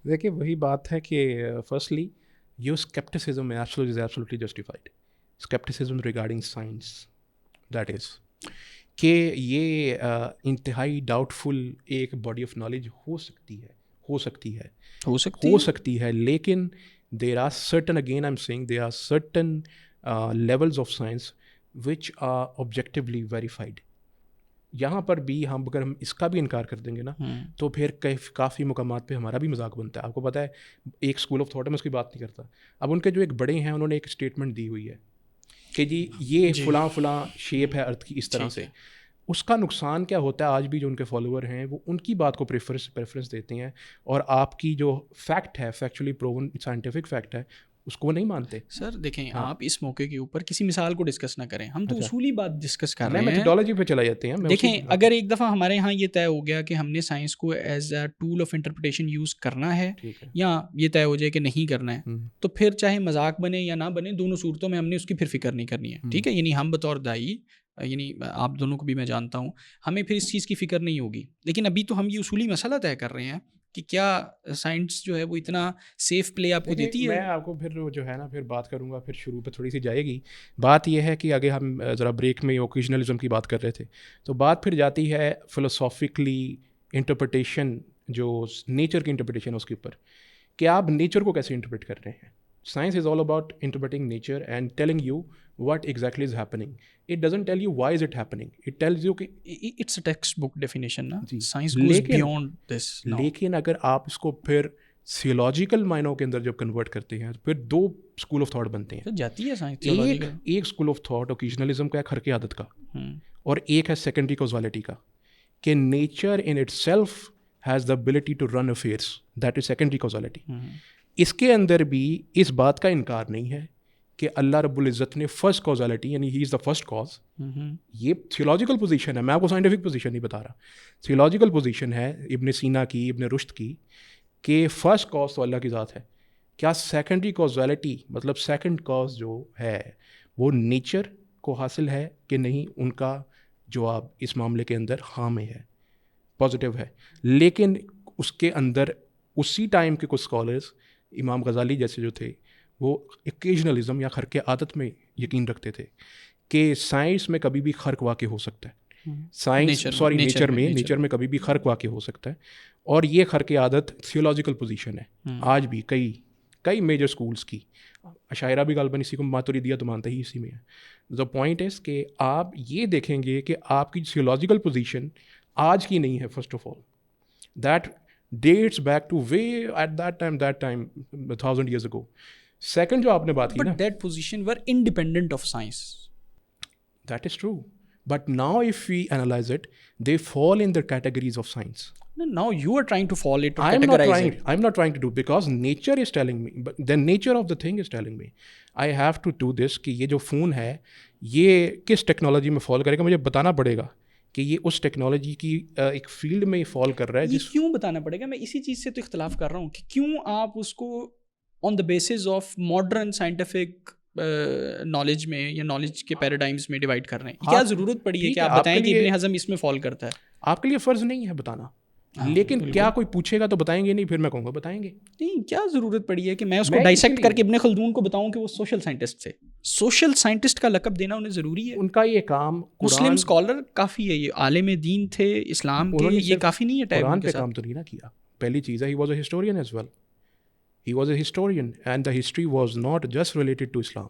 دیکھیے وہی بات ہے کہ firstly your scepticism is absolutely justified. Scepticism regarding science, that از کہ یہ انتہائی ڈاؤٹ فل ایک باڈی آف نالج ہو سکتی ہے, لیکن there are certain, again I'm saying there are certain levels of science which are objectively verified. یہاں پر بھی اگر ہم اس کا بھی انکار کر دیں گے نا تو پھر کافی مقامات پہ ہمارا بھی مذاق بنتا ہے. آپ کو پتہ ہے ایک اسکول آف تھاٹ میں اس کی بات نہیں کرتا. اب ان کے جو ایک بڑے ہیں انہوں نے ایک اسٹیٹمنٹ دی ہوئی ہے کہ جی یہ فلاں شیپ ہے ارتھ کی اس طرح سے. اس کا نقصان کیا ہوتا ہے, آج بھی جو ان کے فالوور ہیں وہ ان کی بات کو پریفرنس دیتے ہیں, اور آپ کی جو فیکٹ ہے, فیکچولی پروون سائنٹیفک فیکٹ ہے, اس کو نہیں مانتے. سر دیکھیں آپ اس موقع کے اوپر کسی مثال کو ڈسکس نہ کریں, ہم تو اصولی بات ڈسکس کر رہے ہیں, میتھڈالوجی پہ چلا جاتے ہیں. دیکھیں اگر ایک دفعہ ہمارے یہاں یہ طے ہو گیا کہ ہم نے سائنس کو as a tool of interpretation use کرنا ہے یا یہ طے ہو جائے کہ نہیں کرنا ہے, تو پھر چاہے مذاق بنے یا نہ بنے, دونوں صورتوں میں ہم نے اس کی پھر فکر نہیں کرنی ہے. ٹھیک ہے, یعنی ہم بطور دائی, یعنی آپ دونوں کو بھی میں جانتا ہوں, ہمیں پھر اس چیز کی فکر نہیں ہوگی. لیکن ابھی تو ہم یہ اصولی مسئلہ طے کر رہے ہیں کہ کیا سائنس جو ہے وہ اتنا سیف پلے آپ کو دیتی ہے. میں آپ کو پھر جو ہے نا پھر بات کروں گا, پھر شروع پہ تھوڑی سی جائے گی. بات یہ ہے کہ آگے ہم ذرا بریک میں اوکیجنلزم کی بات کر رہے تھے, تو بات پھر جاتی ہے فلسافکلی انٹرپریٹیشن, جو نیچر کی انٹرپریٹیشن ہے اس کے اوپر, کہ آپ نیچر کو کیسے انٹرپریٹ کر رہے ہیں. Science is all about interpreting nature and telling you what exactly is happening. It doesn't tell you why is it happening. It tells you کہ it's a textbook definition نا. Science goes beyond this. لیکن اگر آپ اس کو پھر theological معنوں کے اندر جب کنورٹ کرتے ہیں تو پھر دو اسکول آف تھاٹ بنتے ہیں. جاتی ہے سائنس تھیولوجیکل. ایک اسکول آف تھاٹ اوکیجنلزم کا, خرق عادت کا, اور ایک ہے سیکنڈری کوزوالٹی کا, کہ nature in itself has the ability to run affairs. That is secondary causality. اس کے اندر بھی اس بات کا انکار نہیں ہے کہ اللہ رب العزت نے فرسٹ کوزالٹی, یعنی ہی از دا فرسٹ کاز. یہ تھیولوجیکل پوزیشن ہے, میں آپ کو سائنٹیفک پوزیشن نہیں بتا رہا. تھیولوجیکل پوزیشن ہے ابن سینا کی, ابن رشد کی, کہ فرسٹ کاز تو اللہ کی ذات ہے. کیا سیکنڈری کوزالٹی مطلب سیکنڈ کاز جو ہے وہ نیچر کو حاصل ہے کہ نہیں, ان کا جواب اس معاملے کے اندر ہاں میں ہے, پازیٹیو ہے. لیکن اس کے اندر اسی ٹائم کے کچھ اسکالرس, امام غزالی جیسے جو تھے, وہ اوکیجنلزم یا خرق عادت میں یقین رکھتے تھے کہ سائنس میں کبھی بھی خرق واقع ہو سکتا ہے، نیچر میں کبھی بھی خرق واقع ہو سکتا ہے. اور یہ خرق عادت تھیولوجیکل پوزیشن ہے آج بھی کئی میجر اسکولس کی. عشائرہ بھی غالباً اسی کو، ماتریدیہ تو مانتے ہی اسی میں ہے. دا پوائنٹ از کہ آپ یہ دیکھیں گے کہ آپ کی تھیولوجیکل پوزیشن آج کی نہیں ہے. First of all that dates back to way at that time 1000 years ago. Second جو آپ نے بات کی نا، that position were independent of science. That is true. But now if we analyze it, they fall in the categories of science. No, now you are trying to fall it or I'm categorize it. I'm not trying to do, because nature is telling me, but the nature of the thing is telling me I have to do this. کہ یہ جو phone ہے یہ کس technology میں فال کرے گا، مجھے بتانا پڑے گا کہ یہ اس ٹیکنالوجی کی ایک فیلڈ میں فال کر رہا ہے. یہ کیوں بتانا پڑے گا؟ میں اسی چیز سے تو اختلاف کر رہا ہوں کہ کیوں آپ اس کو on the basis of modern scientific knowledge میں یا نالج کے پیراڈائمس میں ڈیوائڈ کر رہے ہیں. کیا ضرورت پڑی ہے کہ آپ بتائیں کہ ابن حزم اس میں فال کرتا ہے؟ آپ کے لیے فرض نہیں ہے بتانا، لیکن کیا کوئی پوچھے گا تو بتائیں گے نہیں، پھر میں کہوں گا بتائیں گے نہیں. کیا ضرورت پڑی ہے کہ میں اس کو ڈائسیکٹ کر کے ابن خلدون کو بتاؤں کہ وہ سوشل سائنٹسٹ تھے؟ سوشل سائنٹسٹ کا لقب دینا انہیں ضروری ہے؟ ان کا یہ کام مسلم اسکالر کافی ہے، یہ عالم دین تھے اسلام کے، یہ کافی نہیں ہے. قرآن پہ کام تو نہیں نہ کیا. پہلی چیز ہے، he was a historian as well. He was a historian and the history was not just related to Islam.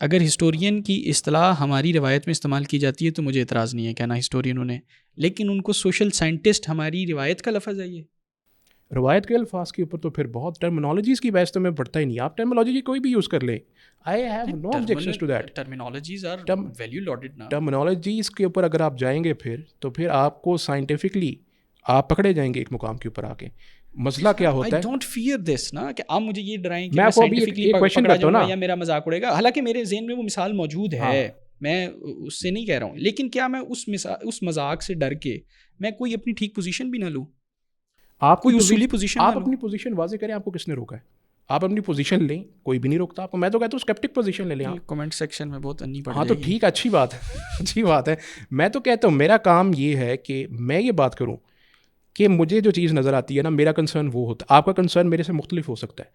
اگر ہسٹورین کی اصطلاح ہماری روایت میں استعمال کی جاتی ہے تو مجھے اعتراض نہیں ہے کہنا ہسٹورین انہیں، لیکن ان کو سوشل سائنٹسٹ ہماری روایت کا لفظ ہے. یہ روایت کے الفاظ کے اوپر تو پھر بہت ٹرمینالوجیز کی بحث تو میں پڑھتا ہی نہیں. آپ ٹرمینالوجی کوئی بھی یوز کر لیں، I have no objections to that. Terminologies are value loaded نا. ٹرمینالوجیز کے اوپر اگر آپ جائیں گے تو پھر آپ کو سائنٹیفکلی آپ پکڑے جائیں گے ایک مقام کے اوپر آ کے. مسئلہ کیا ہوتا ہے، I don't fear this نا کہ آپ مجھے یہ ڈرائیں کہ میں آپ کو ابھی ایک کویشچن کرتا ہوں نا، یا میرا مذاق اڑے گا. حالانکہ میرے ذہن میں وہ مثال موجود ہے، میں اس سے نہیں کہہ رہا ہوں، لیکن کیا میں اس مذاق سے ڈر کے میں کوئی اپنی ٹھیک پوزیشن بھی نہ لوں؟ آپ کوئی اصولی پوزیشن، آپ اپنی پوزیشن واضح کریں. آپ کو کس نے روکا ہے؟ آپ اپنی پوزیشن لیں، کوئی بھی نہیں روکتا آپ کو. میں تو کہتا ہوں اسکیپٹک پوزیشن لے لیں. کمنٹ سیکشن میں بہت انی پڑ ہاں تو ٹھیک ہے، اچھی بات ہے، اچھی بات ہے. میں تو کہتا ہوں میرا کام یہ ہے کہ میں یہ بات کروں کہ مجھے جو چیز نظر آتی ہے نا، میرا کنسرن وہ ہوتا ہے. آپ کا کنسرن میرے سے مختلف ہو سکتا ہے.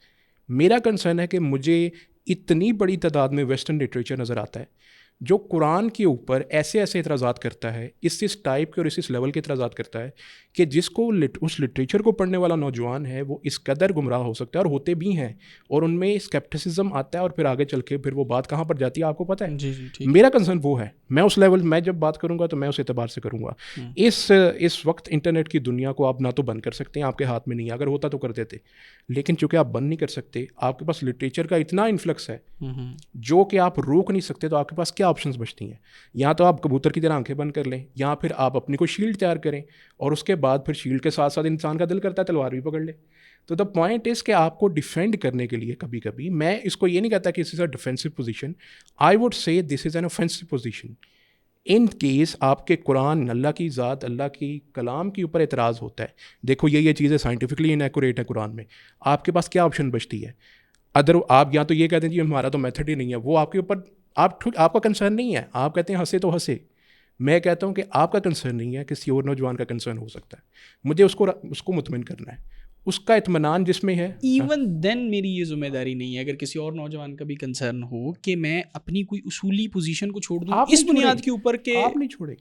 میرا کنسرن ہے کہ مجھے اتنی بڑی تعداد میں ویسٹرن لٹریچر نظر آتا ہے جو قرآن کے اوپر ایسے اعتراضات کرتا ہے، اس ٹائپ کے اور اس لیول کے اعتراضات کرتا ہے کہ جس کو اس لٹریچر کو پڑھنے والا نوجوان ہے وہ اس قدر گمراہ ہو سکتا ہے، اور ہوتے بھی ہیں، اور ان میں اسکیپٹسزم آتا ہے، اور پھر آگے چل کے پھر وہ بات کہاں پر جاتی ہے آپ کو پتہ ہے. جی میرا کنسرن وہ ہے. میں اس لیول میں جب بات کروں گا تو میں اس اعتبار سے کروں گا. اس وقت انٹرنیٹ کی دنیا کو آپ نہ تو بند کر سکتے ہیں، آپ کے ہاتھ میں نہیں ہے، اگر ہوتا تو کر دیتے، لیکن چونکہ آپ بند نہیں کر سکتے، آپ کے پاس لٹریچر کا اتنا انفلکس ہے جو کہ آپ روک نہیں سکتے. تو آپ کے پاس کیا آپشنز بچتی ہیں؟ یا تو آپ کبوتر کی طرح آنکھیں بند کر لیں، یا پھر آپ اپنی کوئی شیلڈ تیار کریں، اور اس کے بعد پھر شیلڈ کے ساتھ ساتھ انسان کا دل کرتا ہے تلوار بھی پکڑ لے. تو دا پوائنٹ از کہ آپ کو ڈیفینڈ کرنے کے لیے کبھی کبھی، میں اس کو یہ نہیں کہتا کہ this is a defensive position, I would say this is an offensive position. In case آپ کے قرآن، اللہ کی ذات، اللہ کی کلام کے اوپر اعتراض ہوتا ہے، دیکھو یہ چیزیں سائنٹیفکلی انیکوریٹ ہے قرآن میں، آپ کے پاس کیا آپشن بچتی ہے؟ آپ یا تو یہ کہتے ہیں جی ہمارا تو میتھڈ ہی نہیں ہے، وہ آپ کے اوپر آپ کا کنسرن نہیں ہے، آپ کہتے ہیں ہنسے تو ہنسے. میں کہتا ہوں کہ آپ کا کنسرن نہیں ہے، کسی اور نوجوان کا کنسرن ہو سکتا ہے. مجھے اس کو مطمئن کرنا ہے، اس کا اطمینان جس میں ہے. ایون دین میری یہ ذمہ داری نہیں ہے اگر کسی اور نوجوان کا بھی کنسرن ہو کہ میں اپنی کوئی اصولی پوزیشن کو چھوڑ دوں اس بنیاد کے اوپر کہ آپ نہیں چھوڑیں.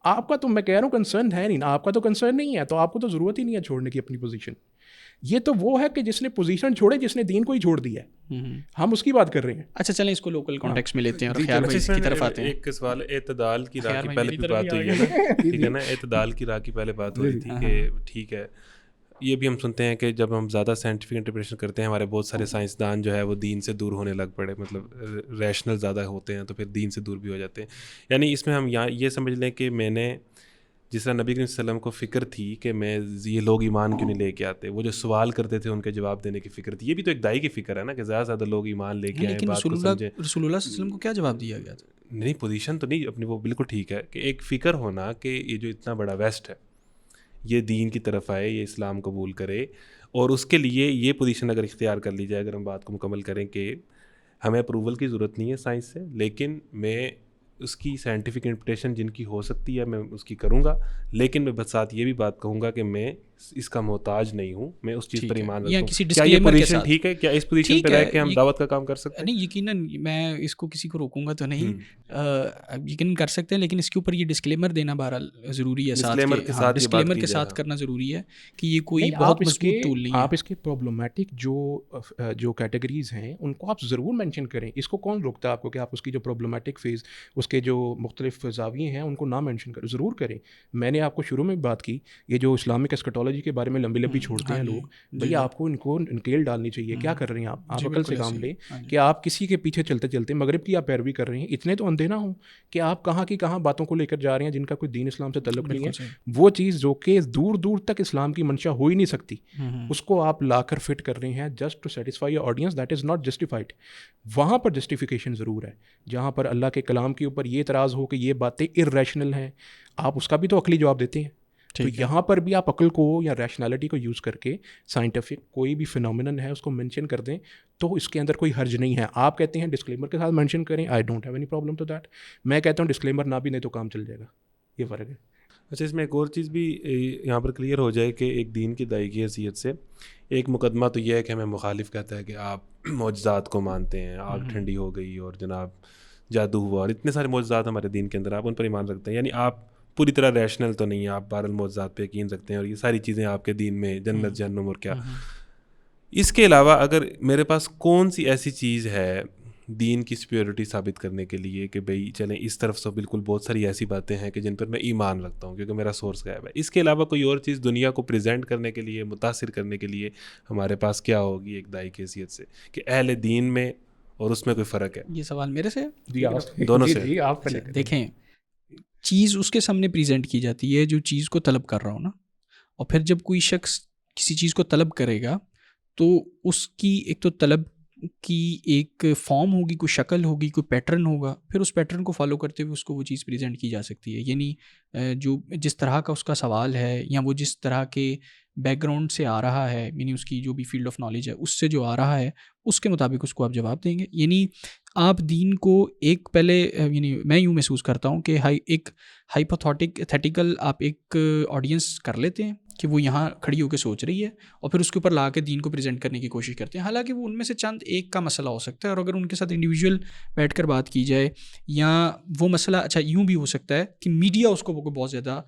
آپ کا تو میں کہہ رہا ہوں کنسرن ہے نہیں نا، آپ کا تو کنسرن نہیں ہے، تو آپ کو تو ضرورت ہی نہیں ہے چھوڑنے کی اپنی پوزیشن. یہ تو وہ ہے کہ جس نے پوزیشن چھوڑے، جس نے دین کو ہی چھوڑ دیا ہے، ہم اس کی بات کر رہے ہیں. اچھا چلیں اس کو لوکل کانٹیکسٹ میں لیتے ہیں اور خیال کی طرف آتے ہیں. ایک سوال اعتدال کی راہ کی پہلے بھی بات ہوئی ہے نا، ٹھیک ہے نا، اعتدال کی راہ کی پہلے بات ہو رہی تھی کہ ٹھیک ہے، یہ بھی ہم سنتے ہیں کہ جب ہم زیادہ سائنٹیفک انٹرپریشن کرتے ہیں، ہمارے بہت سارے سائنسدان جو ہے وہ دین سے دور ہونے لگ پڑے، مطلب ریشنل زیادہ ہوتے ہیں تو پھر دین سے دور بھی ہو جاتے ہیں. یعنی اس میں ہم یہاں یہ سمجھ لیں کہ میں نے جس طرح نبی کریم صلی اللہ علیہ وسلم کو فکر تھی کہ میں یہ لوگ ایمان کیوں نہیں لے کے آتے، وہ جو سوال کرتے تھے ان کے جواب دینے کی فکر تھی. یہ بھی تو ایک دائی کی فکر ہے نا کہ زیادہ سے زیادہ لوگ ایمان لے کے آئیں، بات کو سمجھیں. رسول اللہ صلی اللہ علیہ وسلم کو کیا جواب دیا گیا تھا؟ نہیں پوزیشن تو نہیں اپنی، وہ بالکل ٹھیک ہے کہ ایک فکر ہونا کہ یہ جو اتنا بڑا ویسٹ ہے یہ دین کی طرف آئے، یہ اسلام قبول کرے، اور اس کے لیے یہ پوزیشن اگر اختیار کر لی جائے، اگر ہم بات کو مکمل کریں کہ ہمیں اپروول کی ضرورت نہیں ہے سائنس سے، لیکن میں اس کی سائنٹیفک انٹرپریٹیشن جن کی ہو سکتی ہے میں اس کی کروں گا، لیکن میں ساتھ یہ بھی بات کہوں گا کہ میں اس کا محتاج نہیں ہوں, میں اس چیز پر ایمان رکھتا ہوں. کیا یہ پوزیشن ٹھیک ہے؟ کیا اس پوزیشن پہ رہ کے ہم دعوت کا کام کر سکتے ہیں؟ نہیں, یقیناً میں اس کو کسی کو روکوں گا تو نہیں, یقیناً کر سکتے ہیں, لیکن اس کے اوپر یہ ڈسکلیمر دینا بہرحال ضروری ہے, ڈسکلیمر کے ساتھ کرنا ضروری ہے کہ یہ کوئی بہت مضبوط ٹول نہیں ہے. آپ اس کے پرابلمٹک جو کیٹیگریز ہیں ان کو آپ ضرور مینشن کریں. اس کو کون روکتا ہے آپ کو کہ آپ اس کی جو پرابلمٹک فیز, اس کے جو مختلف زاویے ہیں ان کو نہ مینشن کریں, ضرور کریں. میں نے آپ کو شروع میں بات کی, یہ جو اسلامک اسکیٹولوجی کے بارے میں لمبی چھوڑتے ہیں لوگ, بھئی آپ کو ان کو نکیل ڈالنی چاہیے. کیا کر رہے ہیں آپ عقل سے کام لیں کہ آپ کسی کے پیچھے چلتے چلتے مغرب کی آپ پیروی کر رہے ہیں. اتنے تو اندھے نہ ہوں کہ آپ کہاں کی کہاں باتوں کو لے کر جا رہے ہیں جن کا کوئی دین اسلام سے تعلق نہیں ہے. وہ چیز جو کہ دور دور تک اسلام کی منشا ہو ہی نہیں سکتی, اس کو آپ لا کر فٹ کر رہے ہیں just to satisfy your audience. That is not justified. وہاں پر جسٹیفیکیشن ضرور ہے جہاں پر اللہ کے کلام کے اوپر یہ اعتراض ہو کہ یہ باتیں ارریشنل ہیں, آپ اس کا بھی تو عقلی جواب دیتے ہیں. تو یہاں پر بھی آپ عقل کو یا ریشنالٹی کو یوز کر کے سائنٹیفک کوئی بھی فینومینن ہے اس کو مینشن کر دیں, تو اس کے اندر کوئی حرج نہیں ہے. آپ کہتے ہیں ڈسکلیمر کے ساتھ مینشن کریں, I don't have any problem to that. میں کہتا ہوں ڈسکلیمر نہ بھی نہیں تو کام چل جائے گا. یہ فرق ہے. اچھا, اس میں ایک اور چیز بھی یہاں پر کلیئر ہو جائے کہ ایک دین کی دائی کی حیثیت سے ایک مقدمہ تو یہ ہے کہ ہمیں مخالف کہتا ہے کہ آپ معجزات کو مانتے ہیں, آگ ٹھنڈی ہو گئی اور جناب جادو ہوا اور اتنے سارے معجزات ہمارے دین کے اندر, آپ ان پر ایمان رکھتے ہیں. یعنی آپ پوری طرح ریشنل تو نہیں ہیں, آپ بہرحال معجزات پہ یقین رکھتے ہیں اور یہ ساری چیزیں آپ کے دین میں جنت جہنم اور کیا. اس کے علاوہ اگر میرے پاس کون سی ایسی چیز ہے دین کی سپیورٹی ثابت کرنے کے لیے کہ بھئی چلیں اس طرف سے بالکل بہت ساری ایسی باتیں ہیں کہ جن پر میں ایمان رکھتا ہوں کیونکہ میرا سورس غائب ہے, اس کے علاوہ کوئی اور چیز دنیا کو پریزنٹ کرنے کے لیے, متاثر کرنے کے لیے ہمارے پاس کیا ہوگی ایک دائی کی حیثیت سے کہ اہل دین میں اور اس میں کوئی فرق ہے؟ یہ سوال میرے سے دونوں سے. دیکھیں, چیز اس کے سامنے پریزنٹ کی جاتی ہے جو چیز کو طلب کر رہا ہو نا, اور پھر جب کوئی شخص کسی چیز کو طلب کرے گا تو اس کی ایک تو طلب کی ایک فارم ہوگی, کوئی شکل ہوگی, کوئی پیٹرن ہوگا, پھر اس پیٹرن کو فالو کرتے ہوئے اس کو وہ چیز پریزنٹ کی جا سکتی ہے. یعنی جو جس طرح کا اس کا سوال ہے یا وہ جس طرح کے بیک گراؤنڈ سے آ رہا ہے, یعنی اس کی جو بھی فیلڈ آف نالج ہے اس سے جو آ رہا ہے اس کے مطابق اس کو آپ جواب دیں گے. یعنی آپ دین کو ایک پہلے, یعنی میں یوں محسوس کرتا ہوں کہ ایک ہائپوتھیٹیکل آپ ایک آڈینس کر لیتے ہیں کہ وہ یہاں کھڑی ہو کے سوچ رہی ہے اور پھر اس کے اوپر لا کے دین کو پریزنٹ کرنے کی کوشش کرتے ہیں. حالانکہ وہ ان میں سے چند ایک کا مسئلہ ہو سکتا ہے, اور اگر ان کے ساتھ انڈیویجول بیٹھ کر بات کی جائے یا وہ مسئلہ اچھا یوں بھی ہو سکتا ہے کہ میڈیا اس کو بہت زیادہ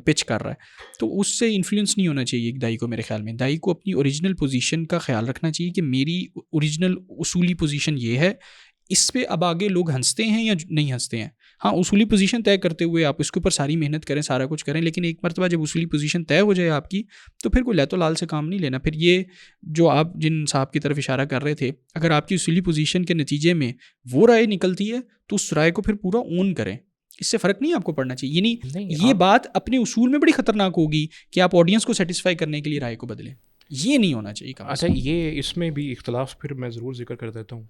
پچ کر رہا ہے, تو اس سے انفلوئنس نہیں ہونا چاہیے ایک دائی کو. میرے خیال میں دائی کو اپنی اوریجنل پوزیشن کا خیال رکھنا چاہیے کہ میری اوریجنل اصولی پوزیشن یہ ہے, اس پہ اب آگے لوگ ہنستے ہیں یا نہیں ہنستے ہیں. ہاں, اصولی پوزیشن طے کرتے ہوئے آپ اس کے اوپر ساری محنت کریں, سارا کچھ کریں, لیکن ایک مرتبہ جب اصولی پوزیشن طے ہو جائے آپ کی تو پھر کوئی لہت و لال سے کام نہیں لینا. پھر یہ جو آپ جن صاحب کی طرف اشارہ کر رہے تھے, اگر آپ کی اصولی پوزیشن کے نتیجے میں وہ رائے نکلتی ہے تو اس رائے کو پھر پورا اون کریں, اس سے فرق نہیں آپ کو پڑنا چاہیے. یعنی یہ بات اپنے اصول میں بڑی خطرناک ہوگی کہ آپ آڈینس کو سیٹسفائی کرنے کے لیے رائے کو بدلیں, یہ نہیں ہونا چاہیے. اچھا, یہ اس میں بھی اختلاف پھر میں ضرور ذکر کر دیتا ہوں.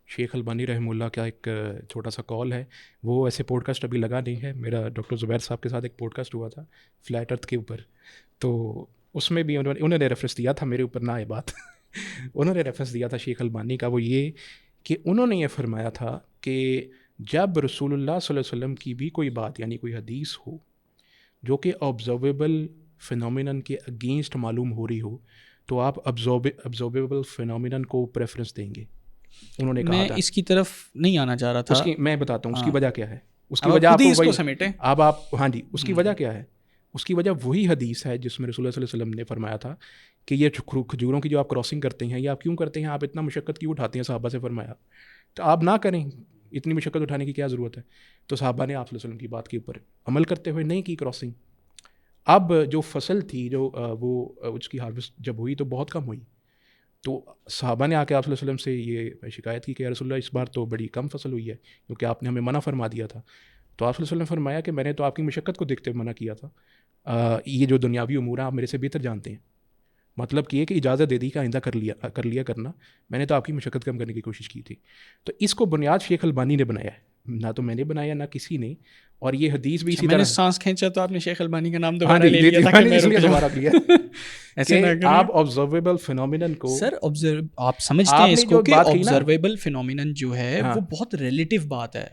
شیخ البانی رحمہ اللہ کا ایک چھوٹا سا کال ہے, وہ ایسے پوڈ کاسٹ ابھی لگا نہیں ہے. میرا ڈاکٹر زبیر صاحب کے ساتھ ایک پوڈ کاسٹ ہوا تھا فلیٹ ارتھ کے اوپر, تو اس میں بھی انہوں نے ریفرنس دیا تھا, میرے اوپر نہ آئے بات انہوں نے ریفرنس دیا تھا شیخ البانی کا, وہ یہ کہ انہوں نے یہ فرمایا تھا کہ جب رسول اللہ صلی اللہ علیہ وسلم کی بھی کوئی بات یعنی کوئی حدیث ہو جو کہ آبزرویبل فینومینن کے اگینسٹ معلوم ہو رہی ہو, تو آپ آبزرویبل فینومینن کو پریفرنس دیں گے. انہوں نے کہا میں تھا, اس کی طرف نہیں آنا چاہ رہا تھا, میں بتاتا ہوں اس کی وجہ کیا ہے. اس کی وجہ آپ کو سمیٹیں اب آپ, ہاں جی, اس کی وجہ کیا ہے. اس کی وجہ وہی حدیث ہے جس میں رسول اللہ صلی اللہ علیہ وسلم نے فرمایا تھا کہ یہ کھجوروں کی جو آپ کراسنگ کرتے ہیں یہ آپ کیوں کرتے ہیں, آپ اتنا مشقت کیوں اٹھاتے ہیں. صحابہ سے فرمایا تو آپ نہ کریں, اتنی مشقت اٹھانے کی کیا ضرورت ہے. تو صحابہ نے آپ صلی اللہ علیہ وسلم کی بات کے اوپر عمل کرتے ہوئے نہیں کی کراسنگ. اب جو فصل تھی جو وہ اس کی ہارویسٹ جب ہوئی تو بہت کم ہوئی, تو صحابہ نے آ کے آپ صلی اللہ علیہ وسلم سے یہ شکایت کی کہ یا رسول اللہ اس بار تو بڑی کم فصل ہوئی ہے کیونکہ آپ نے ہمیں منع فرما دیا تھا. تو آپ صلی اللہ علیہ وسلم نے فرمایا کہ میں نے تو آپ کی مشقت کو دیکھتے ہوئے منع کیا تھا, یہ جو دنیاوی امور ہیں آپ میرے سے بہتر جانتے ہیں. مطلب کہ اجازت دے دی کہ آئندہ کر لیا کرنا, میں نے تو آپ کی مشقت کم کرنے کی کوشش کی تھی. تو اس کو بنیاد شیخ البانی نے بنایا ہے, نہ تو میں نے بنایا نہ کسی نے. اور یہ حدیث بھی اسی طرح, میں نے سانس کھینچا تو آپ نے شیخ البانی کا نام دوبارہ لے لیا تھا, اس لیے دوبارہ لیا ایسے آپ آبزرویبل فینومینن کو, سر آپ سمجھتے ہیں اس کو کہ آبزرویبل فینومینن جو ہے وہ بہت ریلیٹیو بات ہے.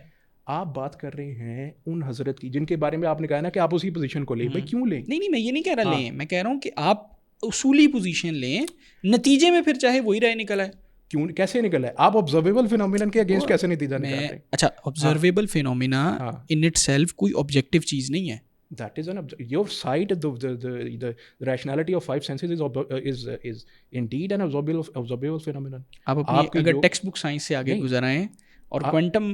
آپ بات کر رہے ہیں ان حضرت کی جن کے بارے میں آپ نے کہا نا کہ آپ اسی پوزیشن کو لیں. بھائی کیوں لیں؟ نہیں میں یہ نہیں کہہ رہا لیں, میں کہہ رہا ہوں کہ آپ اصولی پوزیشن لیں, نتیجے میں پھر چاہے وہی رائے نکل آئے. کیوں کیسے نکل ہے؟ آپ آبزرویبل فینومینن کے اگینسٹ کیسے نتیجہ نکالتے ہیں؟ اچھا observable phenomena in it self کوئی آبجیکٹیو چیز نہیں ہے. That is your sight, the rationality of five senses is indeed an observable phenomenon. آپ اپنی اگر ٹیکسٹ بک سائنس سے آگے گزر آئیں اور کوانٹم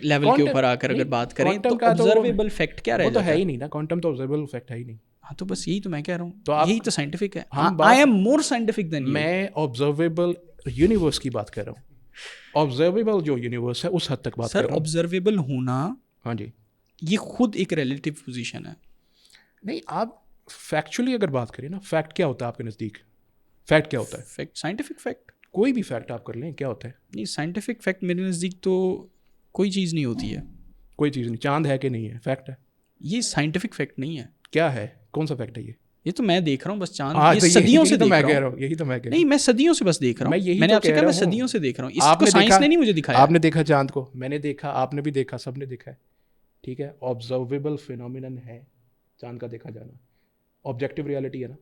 لیول کے اوپر آ کر اگر بات کریں تو آبزرویبل فیکٹ کیا رہ جاتا ہے؟ وہ تو ہے ہی نہیں نا, کوانٹم تو آبزرویبل فیکٹ ہے ہی نہیں. ہاں تو بس یہی تو میں کہہ رہا ہوں, یہی تو سائنٹیفک ہے. I am more scientific than you. میں آبزرویبل یونیورس کی بات کر رہا ہوں. آبزرویبل جو یونیورس ہے اس حد تک بات کر رہا ہوں. سر آبزرویبل ہونا, ہاں جی, یہ خود ایک ریلیٹیو پوزیشن ہے. نہیں, آپ فیکچولی اگر بات کریں نا, فیکٹ کیا ہوتا ہے آپ کے نزدیک؟ فیکٹ کیا ہوتا ہے؟ فیکٹ, سائنٹیفک فیکٹ, کوئی بھی فیکٹ آپ کر لیں, کیا ہوتا ہے؟ نہیں, سائنٹیفک فیکٹ میرے نزدیک تو کوئی چیز نہیں ہوتی ہے. کوئی چیز نہیں. چاند ہے کہ نہیں ہے, فیکٹ ہے. یہ سائنٹیفک فیکٹ نہیں ہے. کیا ہے, کون سا فیکٹ ہے یہ تو میں دیکھ رہا ہوں بس چاند, یہ صدیوں سے دیکھ رہا ہوں. یہی تو میں کہہ رہا ہوں. نہیں, میں صدیوں سے بس دیکھ رہا ہوں. میں نے آپ سے کہا میں صدیوں سے دیکھ رہا ہوں. اس کو سائنس نے نہیں مجھے دکھایا. آپ نے دیکھا چاند کو, میں نے دیکھا, آپ نے بھی دیکھا, سب نے دیکھا ہے, ٹھیک ہے. آبزرویبل فینومینن ہے چاند کا دیکھا جانا, آبجیکٹیو ریالٹی ہے نا.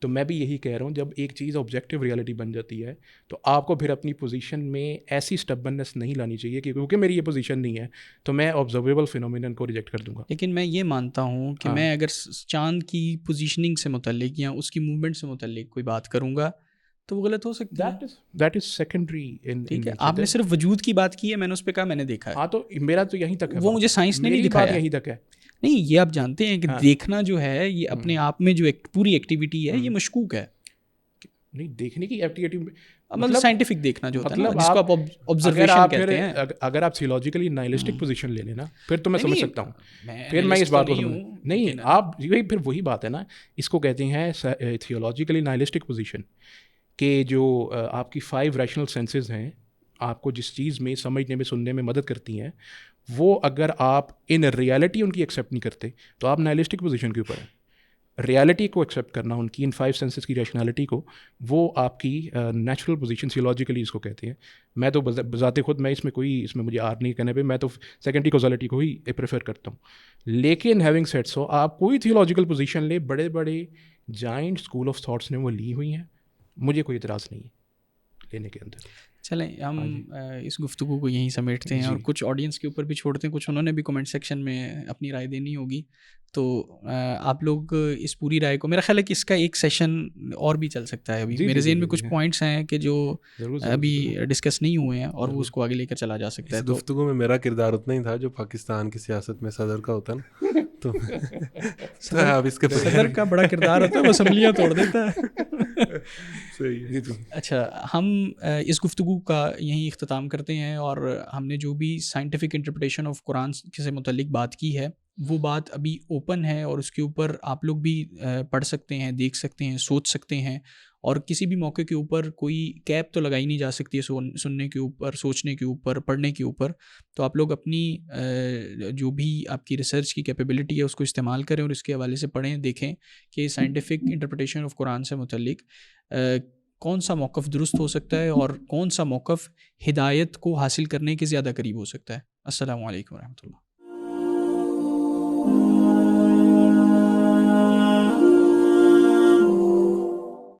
تو میں بھی یہی کہہ رہا ہوں, جب ایک چیز آبجیکٹیو ریالٹی بن جاتی ہے تو آپ کو پھر اپنی پوزیشن میں ایسی اسٹبنس نہیں لانی چاہیے کہ کیونکہ میری یہ پوزیشن نہیں ہے تو میں آبزرویبل فینومینن کو ریجیکٹ کر دوں گا. لیکن میں یہ مانتا ہوں کہ میں اگر چاند کی پوزیشننگ سے متعلق یا اس کی موومنٹ سے متعلق کوئی بات کروں گا تو وہ غلط ہو سکتی ہے. That is secondary. ٹھیک ہے, آپ نے صرف وجود کی بات کی ہے, میں نے اس پہ کہا میں نے دیکھا ہے. ہاں تو میرا تو یہیں تک ہے, وہ مجھے سائنس نے نہیں دکھایا. یہیں تک ہے. نہیں, یہ آپ جانتے ہیں کہ دیکھنا جو ہے یہ اپنے آپ میں جو ایک پوری ایکٹیویٹی ہے یہ مشکوک ہے. نہیں, دیکھنے کی ایکٹیویٹی مطلب سائنٹیفک دیکھنا جو ہوتا ہے نا, جس کو آپ آبزرویشن کہتے ہیں. اگر آپ تھیولوجیکلی نائلسٹک پوزیشن لے لیں نا, پھر تو میں سمجھ سکتا ہوں. پھر میں اس بات کو نہیں, آپ پھر وہی بات ہے نا, اس کو کہتے ہیں تھیولوجیکلی نائلسٹک پوزیشن, کہ جو آپ کی 5 ریشنل سینسز ہیں, آپ کو جس چیز میں سمجھنے میں سننے میں مدد کرتی ہیں, وہ اگر آپ ان ریالٹی ان کی ایکسیپٹ نہیں کرتے تو آپ نائلسٹک پوزیشن کے اوپر ہیں. ریالٹی کو ایکسیپٹ کرنا, ان کی ان 5 سینسز کی ریشنالٹی کو, وہ آپ کی نیچرل پوزیشن تھیولوجیکلی اس کو کہتے ہیں. میں تو بذات خود میں اس میں مجھے آر نہیں کہنے پہ, میں تو سیکنڈری کوزالٹی کو ہی پریفر کرتا ہوں. لیکن ہیونگ سیڈ سو, آپ کوئی تھیولوجیکل پوزیشن لے, بڑے بڑے جائنٹ اسکول آف تھاٹس نے وہ لی ہوئی ہیں, مجھے کوئی اعتراض نہیں ہے لینے کے اندر. چلیں ہم اس گفتگو کو یہیں سمیٹتے ہیں اور کچھ آڈینس کے اوپر بھی چھوڑتے ہیں. کچھ انہوں نے بھی کمنٹ سیکشن میں اپنی رائے دینی ہوگی, تو آپ لوگ اس پوری رائے کو, میرا خیال ہے کہ اس کا ایک سیشن اور بھی چل سکتا ہے. ابھی میرے ذہن میں کچھ پوائنٹس ہیں کہ جو ابھی ڈسکس نہیں ہوئے ہیں اور وہ اس کو آگے لے کر چلا جا سکتا ہے. گفتگو میں میرا کردار اتنا ہی تھا جو پاکستان کی سیاست میں صدر کا ہوتا نا, تو اب اس کے صدر کا بڑا کردار ہوتا ہے, وہ اسمبلیاں توڑ دیتا ہے. اچھا, ہم اس گفتگو کا یہیں اختتام کرتے ہیں, اور ہم نے جو بھی سائنٹیفک انٹرپریٹیشن آف قرآن سے متعلق بات کی ہے وہ بات ابھی اوپن ہے, اور اس کے اوپر آپ لوگ بھی پڑھ سکتے ہیں, دیکھ سکتے ہیں, سوچ سکتے ہیں, اور کسی بھی موقع کے اوپر کوئی کیپ تو لگائی نہیں جا سکتی ہے سننے کے اوپر, سوچنے کے اوپر, پڑھنے کے اوپر. تو آپ لوگ اپنی جو بھی آپ کی ریسرچ کی کیپیبلٹی ہے اس کو استعمال کریں اور اس کے حوالے سے پڑھیں, دیکھیں کہ سائنٹیفک انٹرپریٹیشن آف قرآن سے متعلق کون سا موقف درست ہو سکتا ہے اور کون سا موقف ہدایت کو حاصل کرنے کے زیادہ قریب ہو سکتا ہے. السلام علیکم ورحمۃ اللہ.